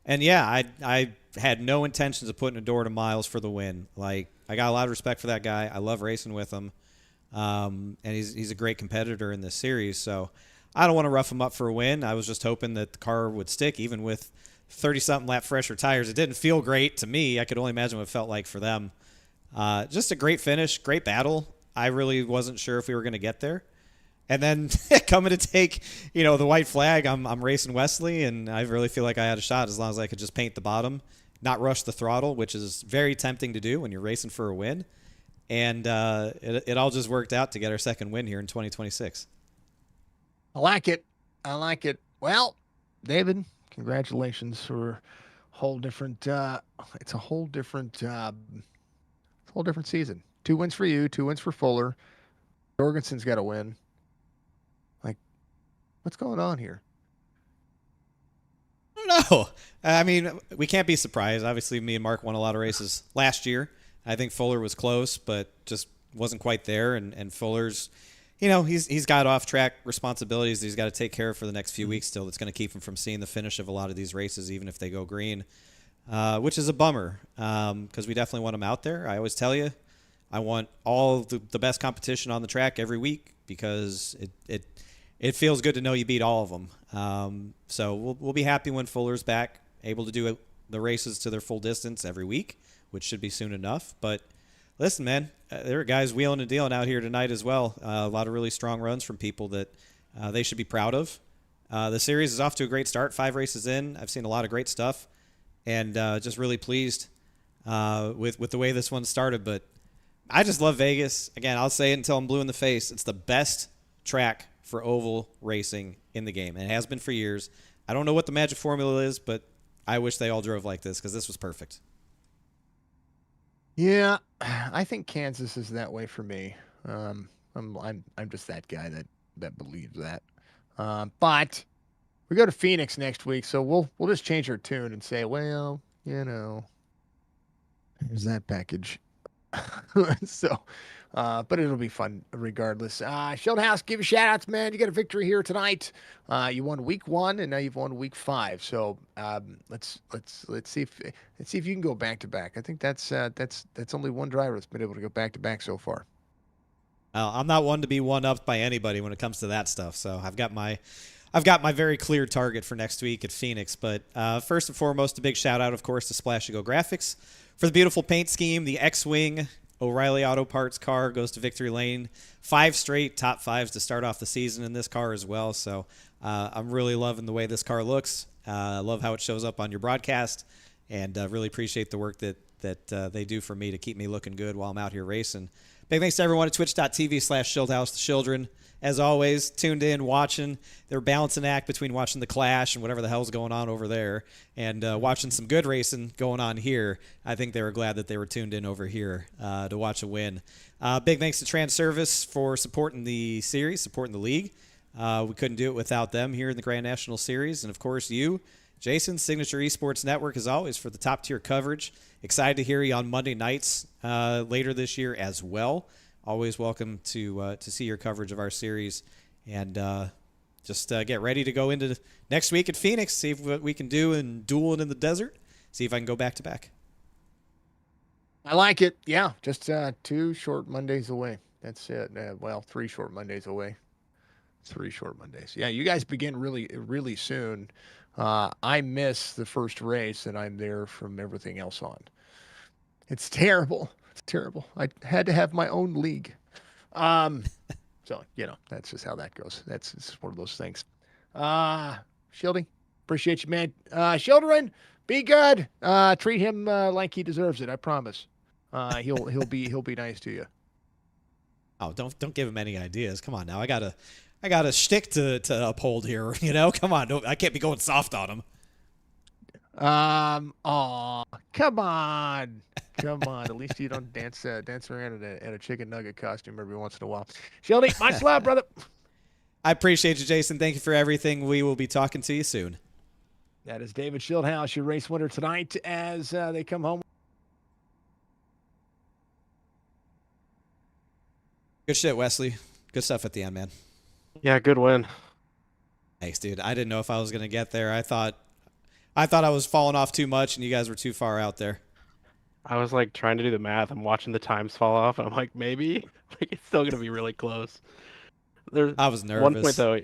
And, yeah, I had no intentions of putting a door to Miles for the win. Like, I got a lot of respect for that guy. I love racing with him. And he's a great competitor in this series. So I don't want to rough him up for a win. I was just hoping that the car would stick, even with 30-something lap fresher tires. It didn't feel great to me. I could only imagine what it felt like for them. Just a great finish, great battle. I really wasn't sure if we were going to get there. And then coming to take, you know, the white flag, I'm racing Wesley, and I really feel like I had a shot as long as I could just paint the bottom, not rush the throttle, which is very tempting to do when you're racing for a win. And it all just worked out to get our second win here in 2026. I like it. Well, David, congratulations for a whole different. It's a whole different season. 2 wins for you, 2 wins for Fuller. Jorgensen's got a win. Like, what's going on here? I don't know. I mean, we can't be surprised. Obviously, me and Mark won a lot of races last year. I think Fuller was close, but just wasn't quite there. And Fuller's, he's got off-track responsibilities that he's got to take care of for the next few weeks still. That's going to keep him from seeing the finish of a lot of these races, even if they go green, which is a bummer because we definitely want him out there. I always tell you, I want all the best competition on the track every week because it feels good to know you beat all of them. So we'll be happy when Fuller's back, able to do the races to their full distance every week, which should be soon enough. But listen, man, there are guys wheeling and dealing out here tonight as well. A lot of really strong runs from people that they should be proud of. The series is off to a great start. 5 races in. I've seen a lot of great stuff, and just really pleased with the way this one started. But I just love Vegas. Again, I'll say it until I'm blue in the face. It's the best track for oval racing in the game, and it has been for years. I don't know what the magic formula is, but I wish they all drove like this because this was perfect. Yeah, I think Kansas is that way for me. I'm just that guy that believes that. But we go to Phoenix next week, so we'll just change our tune and say, well, here's that package. So, but it'll be fun regardless. Schildhouse, give you shout outs, man. You got a victory here tonight. You won week 1 and now you've won week 5. So let's see if you can go back to back. I think that's only one driver that's been able to go back to back so far. I'm not one to be one-upped by anybody when it comes to that stuff. So I've got my very clear target for next week at Phoenix. But first and foremost, a big shout out, of course, to Splash & Go Graphics for the beautiful paint scheme. The X-Wing O'Reilly Auto Parts car goes to victory lane. 5 straight top 5s to start off the season in this car as well. So I'm really loving the way this car looks. I love how it shows up on your broadcast, and really appreciate the work that they do for me to keep me looking good while I'm out here racing. Big thanks to everyone at twitch.tv/Schildhouse, the children. As always, tuned in, watching. They're balancing act between watching the Clash and whatever the hell's going on over there and watching some good racing going on here. I think they were glad that they were tuned in over here to watch a win. Big thanks to Trans Service for supporting the series, supporting the league. We couldn't do it without them here in the Grand National Series. And, of course, you, Jason, Signature Esports Network, as always, for the top-tier coverage. Excited to hear you on Monday nights later this year as well. Always welcome to see your coverage of our series. And just get ready to go into next week at Phoenix, see what we can do in dueling in the desert, see if I can go back-to-back. I like it. Yeah, just 2 short Mondays away. That's it. 3 short Mondays away. 3 short Mondays. Yeah, you guys begin really, really soon. I miss the first race, and I'm there from everything else on. It's terrible. It's terrible. I had to have my own league. So, that's just how that goes. That's just one of those things. Shielding, appreciate you, man. Children, be good. Treat him like he deserves it. I promise. He'll be nice to you. Oh, don't give him any ideas. Come on now. I got a shtick to uphold here. Come on. I can't be going soft on him. Come on. At least you don't dance around in a chicken nugget costume every once in a while. Shelby, much love, brother. I appreciate you, Jason. Thank you for everything. We will be talking to you soon. That is David Schildhouse, your race winner tonight as they come home. Good shit, Wesley. Good stuff at the end, man. Yeah, good win. Thanks, dude. I didn't know if I was going to get there. I thought I was falling off too much and you guys were too far out there. I was like trying to do the math. I'm watching the times fall off, and I'm like, maybe it's still gonna be really close. I was nervous. One point though,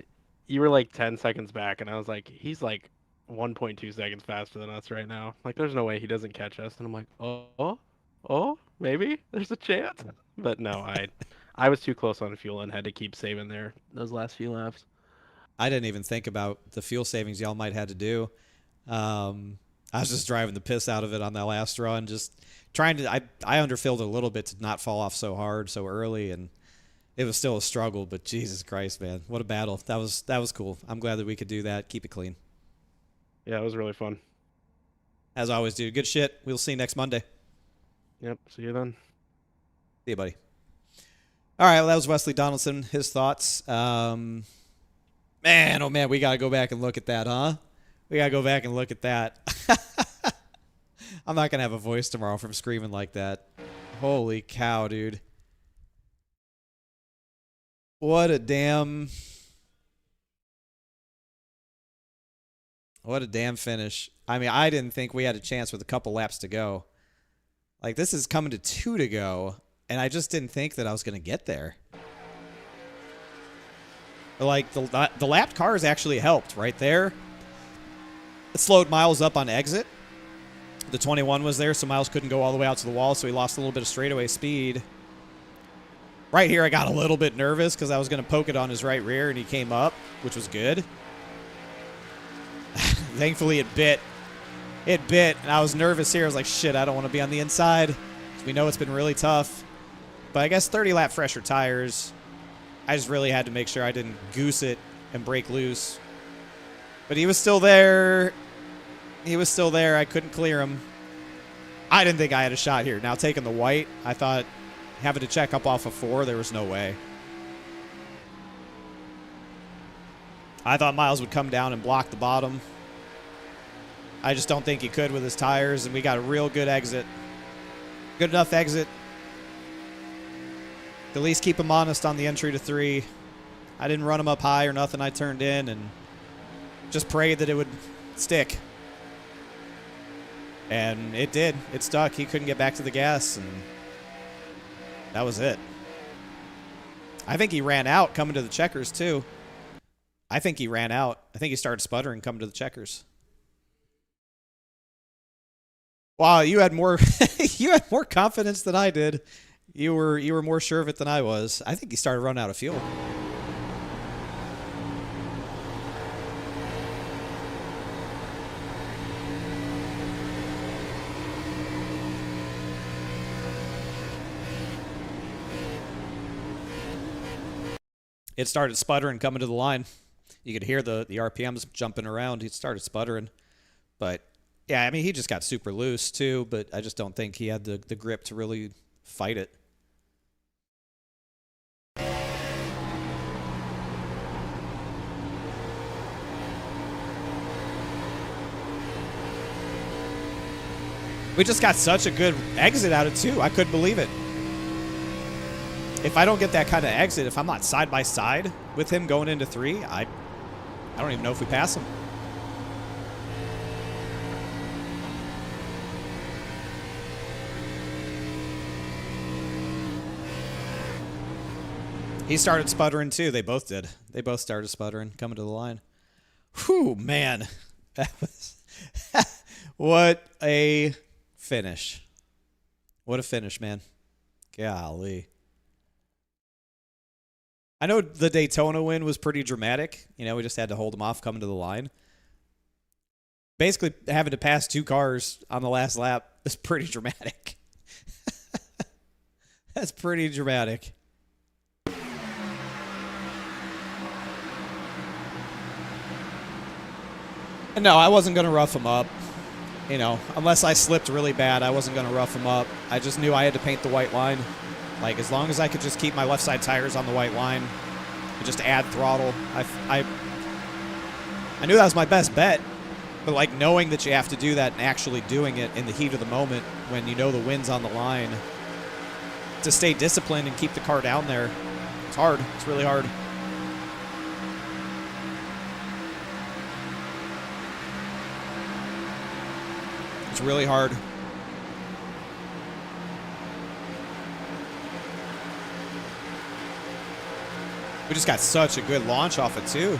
you were like 10 seconds back, and I was like, he's like 1.2 seconds faster than us right now. Like, there's no way he doesn't catch us. And I'm like, oh, maybe there's a chance. But no, I was too close on fuel and had to keep saving those last few laps. I didn't even think about the fuel savings y'all might have to do. I was just driving the piss out of it on that last run, just trying to. I underfilled a little bit to not fall off so hard so early, and it was still a struggle. But Jesus Christ, man, what a battle! That was cool. I'm glad that we could do that. Keep it clean. Yeah, it was really fun. As always, dude. Good shit. We'll see you next Monday. Yep. See you then. See you, buddy. All right. Well, that was Wesley Donaldson. His thoughts. Man, oh man, we gotta go back and look at that, huh? We gotta go back and look at that. I'm not gonna have a voice tomorrow from screaming like that. Holy cow, dude. What a damn finish. I mean, I didn't think we had a chance with a couple laps to go. Like, this is coming to 2 to go, and I just didn't think that I was going to get there. Like, the lapped cars actually helped right there. It slowed Miles up on exit. The 21 was there, so Miles couldn't go all the way out to the wall, so he lost a little bit of straightaway speed. Right here, I got a little bit nervous because I was going to poke it on his right rear, and he came up, which was good. Thankfully, it bit. It bit, and I was nervous here. I was like, shit, I don't want to be on the inside. We know it's been really tough. But I guess 30-lap fresher tires. I just really had to make sure I didn't goose it and break loose. But he was still there. He was still there. I couldn't clear him. I didn't think I had a shot here. Now, taking the white, I thought having to check up off of 4, there was no way. I thought Miles would come down and block the bottom. I just don't think he could with his tires, and we got a real good exit. Good enough exit. At least keep him honest on the entry to 3. I didn't run him up high or nothing. I turned in and just prayed that it would stick. And it did. It stuck. He couldn't get back to the gas, and that was it. I think he ran out coming to the checkers, too. I think he ran out. I think he started sputtering coming to the checkers. Wow, you had more you had more confidence than I did. You were more sure of it than I was. I think he started running out of fuel. It started sputtering coming to the line. You could hear the RPMs jumping around. He started sputtering. But yeah, I mean, he just got super loose, too, but I just don't think he had the grip to really fight it. We just got such a good exit out of 2. I couldn't believe it. If I don't get that kind of exit, if I'm not side by side with him going into 3, I don't even know if we pass him. He started sputtering, too. They both did. They both started sputtering, coming to the line. Whew, man. That was... What a finish. What a finish, man. Golly. I know the Daytona win was pretty dramatic. You know, we just had to hold him off coming to the line. Basically, having to pass 2 cars on the last lap is pretty dramatic. That's pretty dramatic. No, I wasn't going to rough him up. You know, unless I slipped really bad, I wasn't going to rough him up. I just knew I had to paint the white line. Like, as long as I could just keep my left side tires on the white line and just add throttle, I knew that was my best bet. But, like, knowing that you have to do that and actually doing it in the heat of the moment when you know the wind's on the line, to stay disciplined and keep the car down there, it's hard. It's really hard. It's really hard. We just got such a good launch off it, too.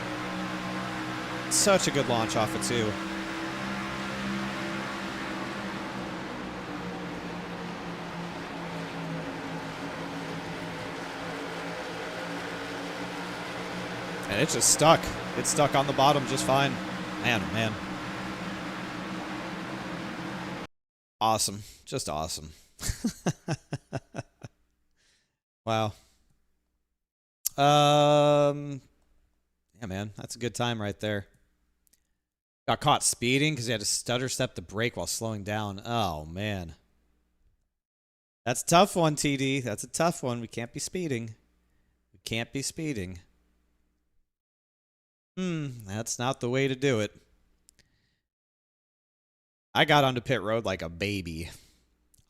Such a good launch off it, too. And it just stuck. It stuck on the bottom just fine. Man, oh man. Awesome. Just awesome. Wow. Yeah, man. That's a good time right there. Got caught speeding because he had to stutter step the brake while slowing down. Oh, man. That's a tough one, TD. That's a tough one. We can't be speeding. We can't be speeding. That's not the way to do it. I got onto pit road like a baby.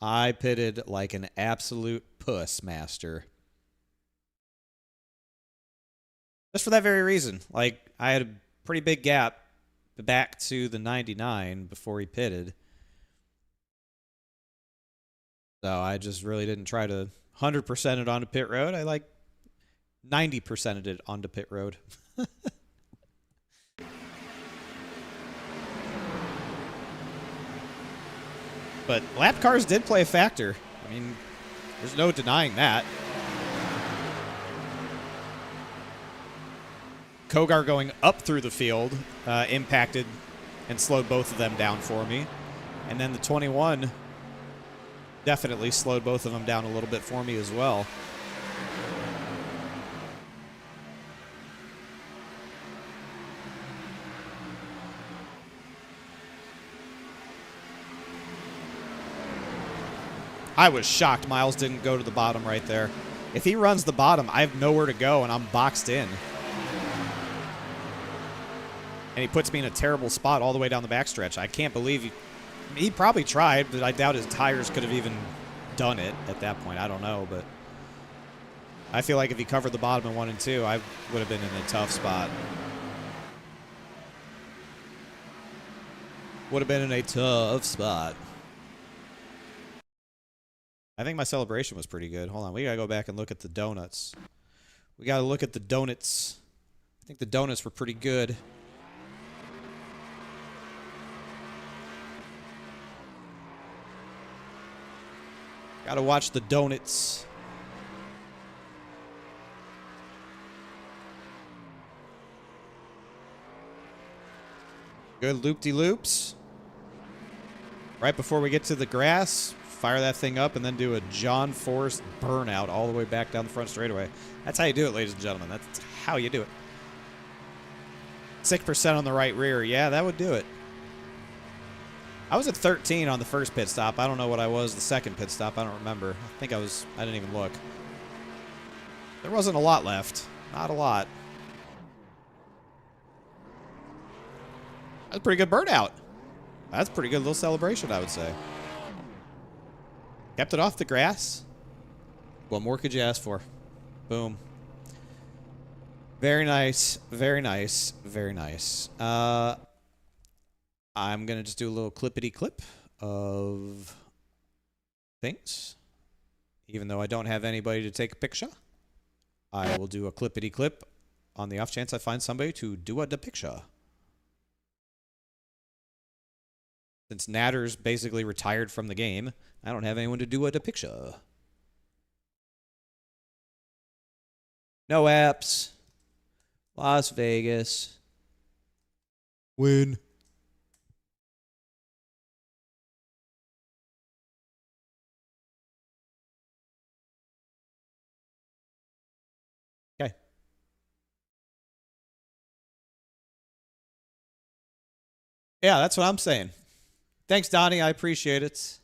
I pitted like an absolute puss master. Just for that very reason. Like, I had a pretty big gap back to the 99 before he pitted. So I just really didn't try to 100% it onto pit road. I like 90%ed it onto pit road. But lap cars did play a factor. I mean, there's no denying that. Kogar going up through the field impacted and slowed both of them down for me. And then the 21 definitely slowed both of them down a little bit for me as well. I was shocked Miles didn't go to the bottom right there. If he runs the bottom, I have nowhere to go, and I'm boxed in. And he puts me in a terrible spot all the way down the backstretch. I can't believe he probably tried, but I doubt his tires could have even done it at that point. I don't know, but I feel like if he covered the bottom in 1 and 2, I would have been in a tough spot. Would have been in a tough spot. I think my celebration was pretty good. Hold on. We got to go back and look at the donuts. We got to look at the donuts. I think the donuts were pretty good. Got to watch the donuts. Good loop-de-loops. Right before we get to the grass, fire that thing up and then do a John Force burnout all the way back down the front straightaway. That's how you do it, ladies and gentlemen. That's how you do it. 6% on the right rear. Yeah, that would do it. I was at 13 on the first pit stop. I don't know what I was the second pit stop. I don't remember. I think I didn't even look. There wasn't a lot left. Not a lot. That's a pretty good burnout. That's a pretty good little celebration, I would say. Kept it off the grass. What more could you ask for? Boom. Very nice. Very nice. Very nice. I'm going to just do a little clippity-clip of things. Even though I don't have anybody to take a picture, I will do a clippity-clip on the off chance I find somebody to do a picture. Since Natter's basically retired from the game, I don't have anyone to do a picture. No apps. Las Vegas. Win. Okay. Yeah, that's what I'm saying. Thanks, Donnie. I appreciate it.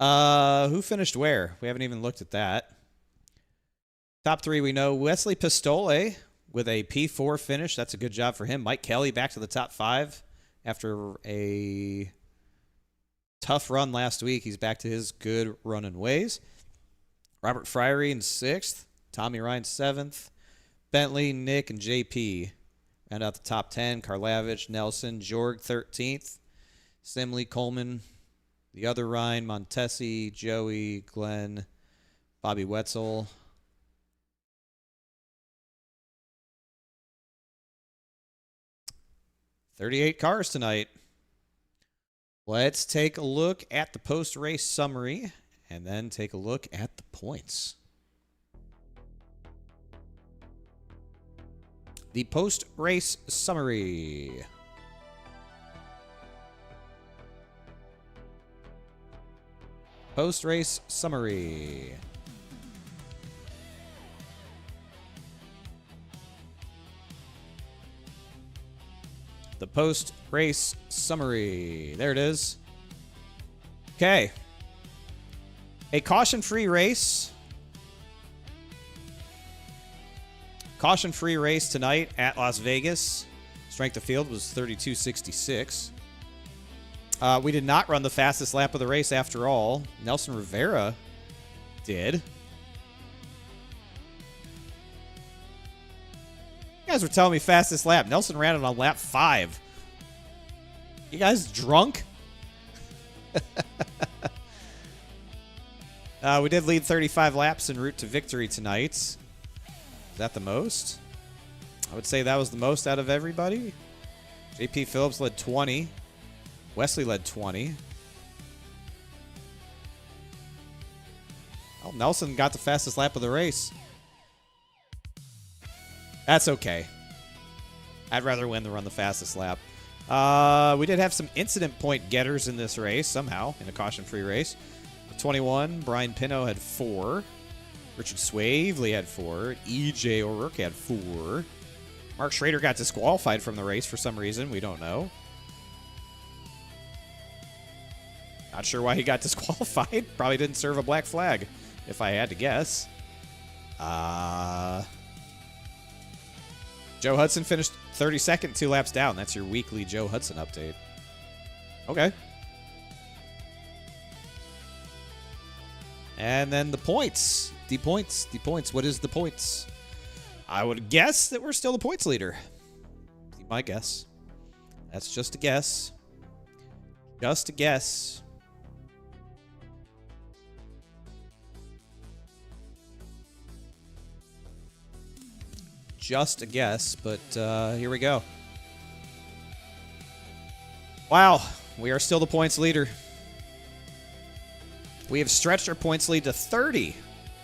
Who finished where? We haven't even looked at that. Top 3 we know. Wesley Pistole with a P4 finish. That's a good job for him. Mike Kelly back to the top 5 after a tough run last week. He's back to his good running ways. Robert Friery in 6th. Tommy Ryan 7th. Bentley, Nick, and JP round out the top 10. Karlavich, Nelson, Jorg 13th. Simley, Coleman, the other Ryan, Montesi, Joey, Glenn, Bobby Wetzel. $38 cars tonight. Let's take a look at the post-race summary and then take a look at the points. The post-race summary. Post-race summary. The post-race summary. There it is. Okay. A caution-free race. Caution-free race tonight at Las Vegas. Strength of field was 32.66. We did not run the fastest lap of the race after all. Nelson Rivera did. guys were telling me fastest lap. Nelson ran it on lap 5. You guys drunk? We did lead 35 laps en route to victory tonight. Is that the most? I would say that was the most out of everybody. JP Phillips led 20. Wesley led 20. Oh, Nelson got the fastest lap of the race. That's okay. I'd rather win than run the fastest lap. We did have some incident point getters in this race, somehow, in a caution-free race. 21, Brian Pino had 4. Richard Swavely had 4. EJ O'Rourke had 4. Mark Schrader got disqualified from the race for some reason. We don't know. Not sure why he got disqualified. Probably didn't serve a black flag, if I had to guess. Joe Hudson finished 32nd, 2 laps down. That's your weekly Joe Hudson update. Okay. And then the points. The points. What is the points? I would guess that we're still the points leader. My guess. That's just a guess. Just a guess. Just a guess, but here we go. Wow, we are still the points leader. We have stretched our points lead to 30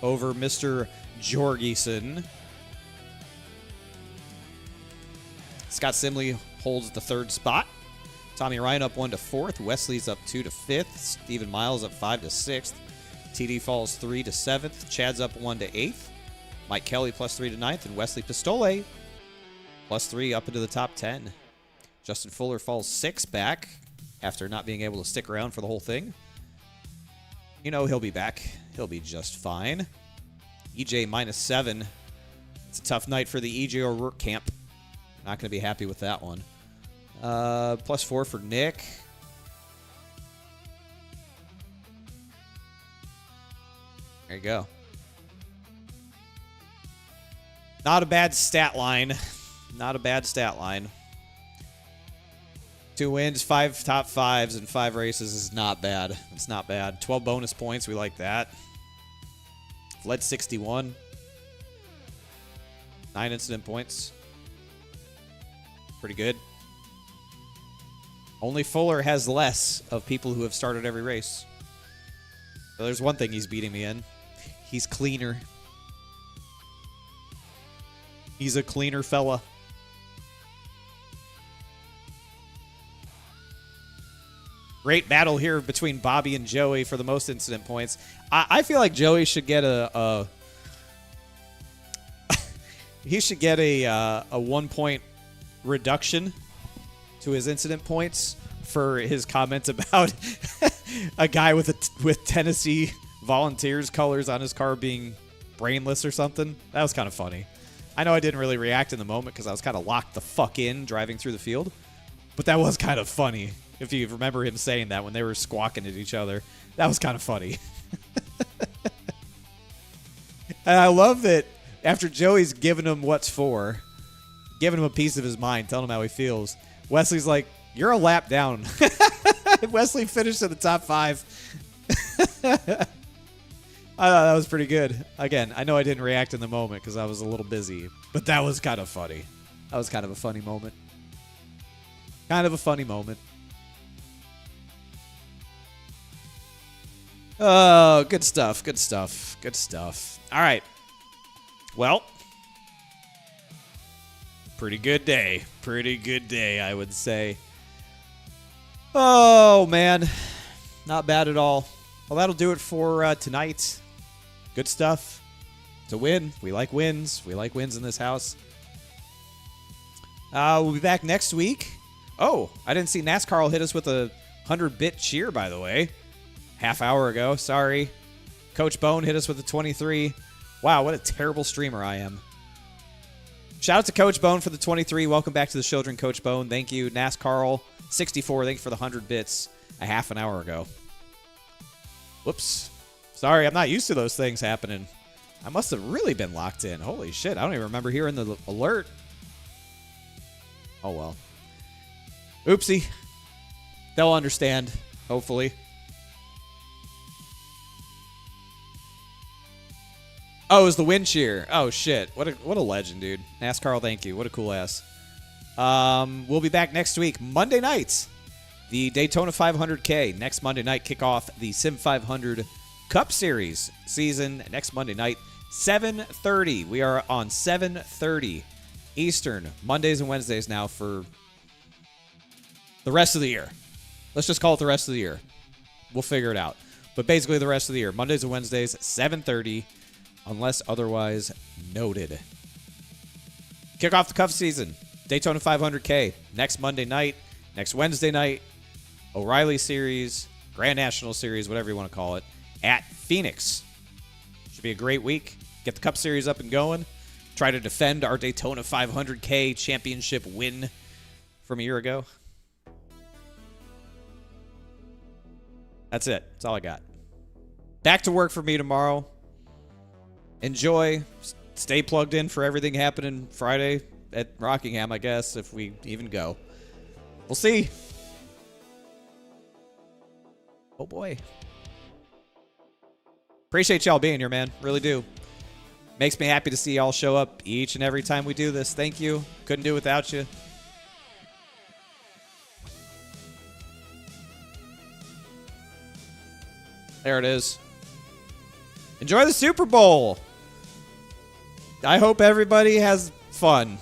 over Mr. Jorgensen. Scott Simley holds the 3rd spot. Tommy Ryan up 1 to 4th. Wesley's up 2 to 5th. Stephen Miles up 5 to 6th. TD falls 3 to 7th. Chad's up 1 to 8th. Mike Kelly plus 3 to 9th. And Wesley Pistole plus 3 up into the top 10. Justin Fuller falls 6 back after not being able to stick around for the whole thing. You know he'll be back. He'll be just fine. EJ minus 7. It's a tough night for the EJ O'Rourke camp. Not going to be happy with that one. Plus 4 for Nick. There you go. Not a bad stat line. Not a bad stat line. 2 wins, 5 top 5s, and 5 races is not bad. It's not bad. 12 bonus points. We like that. Led 61. 9 incident points. Pretty good. Only Fuller has less of people who have started every race. So there's one thing he's beating me in. He's cleaner. He's a cleaner fella. Great battle here between Bobby and Joey for the most incident points. I feel like Joey should get he should get a 1 point reduction to his incident points for his comments about a guy with Tennessee Volunteers colors on his car being brainless or something. That was kind of funny. I know I didn't really react in the moment because I was kind of locked the fuck in driving through the field, but that was kind of funny. If you remember him saying that when they were squawking at each other, that was kind of funny. And I love that after Joey's giving him what's for, giving him a piece of his mind, telling him how he feels, Wesley's like, you're a lap down. Wesley finished in the top 5. I thought that was pretty good. Again, I know I didn't react in the moment because I was a little busy, but that was kind of funny. That was kind of a funny moment. Kind of a funny moment. Oh, good stuff, good stuff, good stuff. All right. Well, pretty good day. Pretty good day, I would say. Oh, man. Not bad at all. Well, that'll do it for tonight. Good stuff. It's a win. We like wins. We like wins in this house. We'll be back next week. Oh, I didn't see NASCAR hit us with a 100-bit cheer, by the way. Half hour ago. Sorry. Coach Bone hit us with a 23. Wow, what a terrible streamer I am. Shout out to Coach Bone for the 23. Welcome back to the children, Coach Bone. Thank you. NASCAR 64. Thank you for the 100 bits a half an hour ago. Whoops. Sorry, I'm not used to those things happening. I must have really been locked in. Holy shit, I don't even remember hearing the alert. Oh, well. Oopsie. They'll understand, hopefully. Oh, it was the wind shear. Oh, shit. What a legend, dude. NASCAR, thank you. What a cool ass. We'll be back next week, Monday nights. The Daytona 500K. Next Monday night, kick off the SIM500 Cup Series season next Monday night, 7:30. We are on 7:30 Eastern, Mondays and Wednesdays now for the rest of the year. Let's just call it the rest of the year. We'll figure it out. But basically the rest of the year, Mondays and Wednesdays, 7:30, unless otherwise noted. Kick off the Cup season, Daytona 500K, next Monday night, next Wednesday night, O'Reilly Series, Grand National Series, whatever you want to call it, at Phoenix. Should be a great week. Get the Cup Series up and going. Try to defend our Daytona 500K championship win from a year ago. That's it. That's all I got. Back to work for me tomorrow. Enjoy. Stay plugged in for everything happening Friday at Rockingham, I guess, if we even go. We'll see. Oh, boy. Appreciate y'all being here, man. Really do. Makes me happy to see y'all show up each and every time we do this. Thank you. Couldn't do it without you. There it is. Enjoy the Super Bowl. I hope everybody has fun.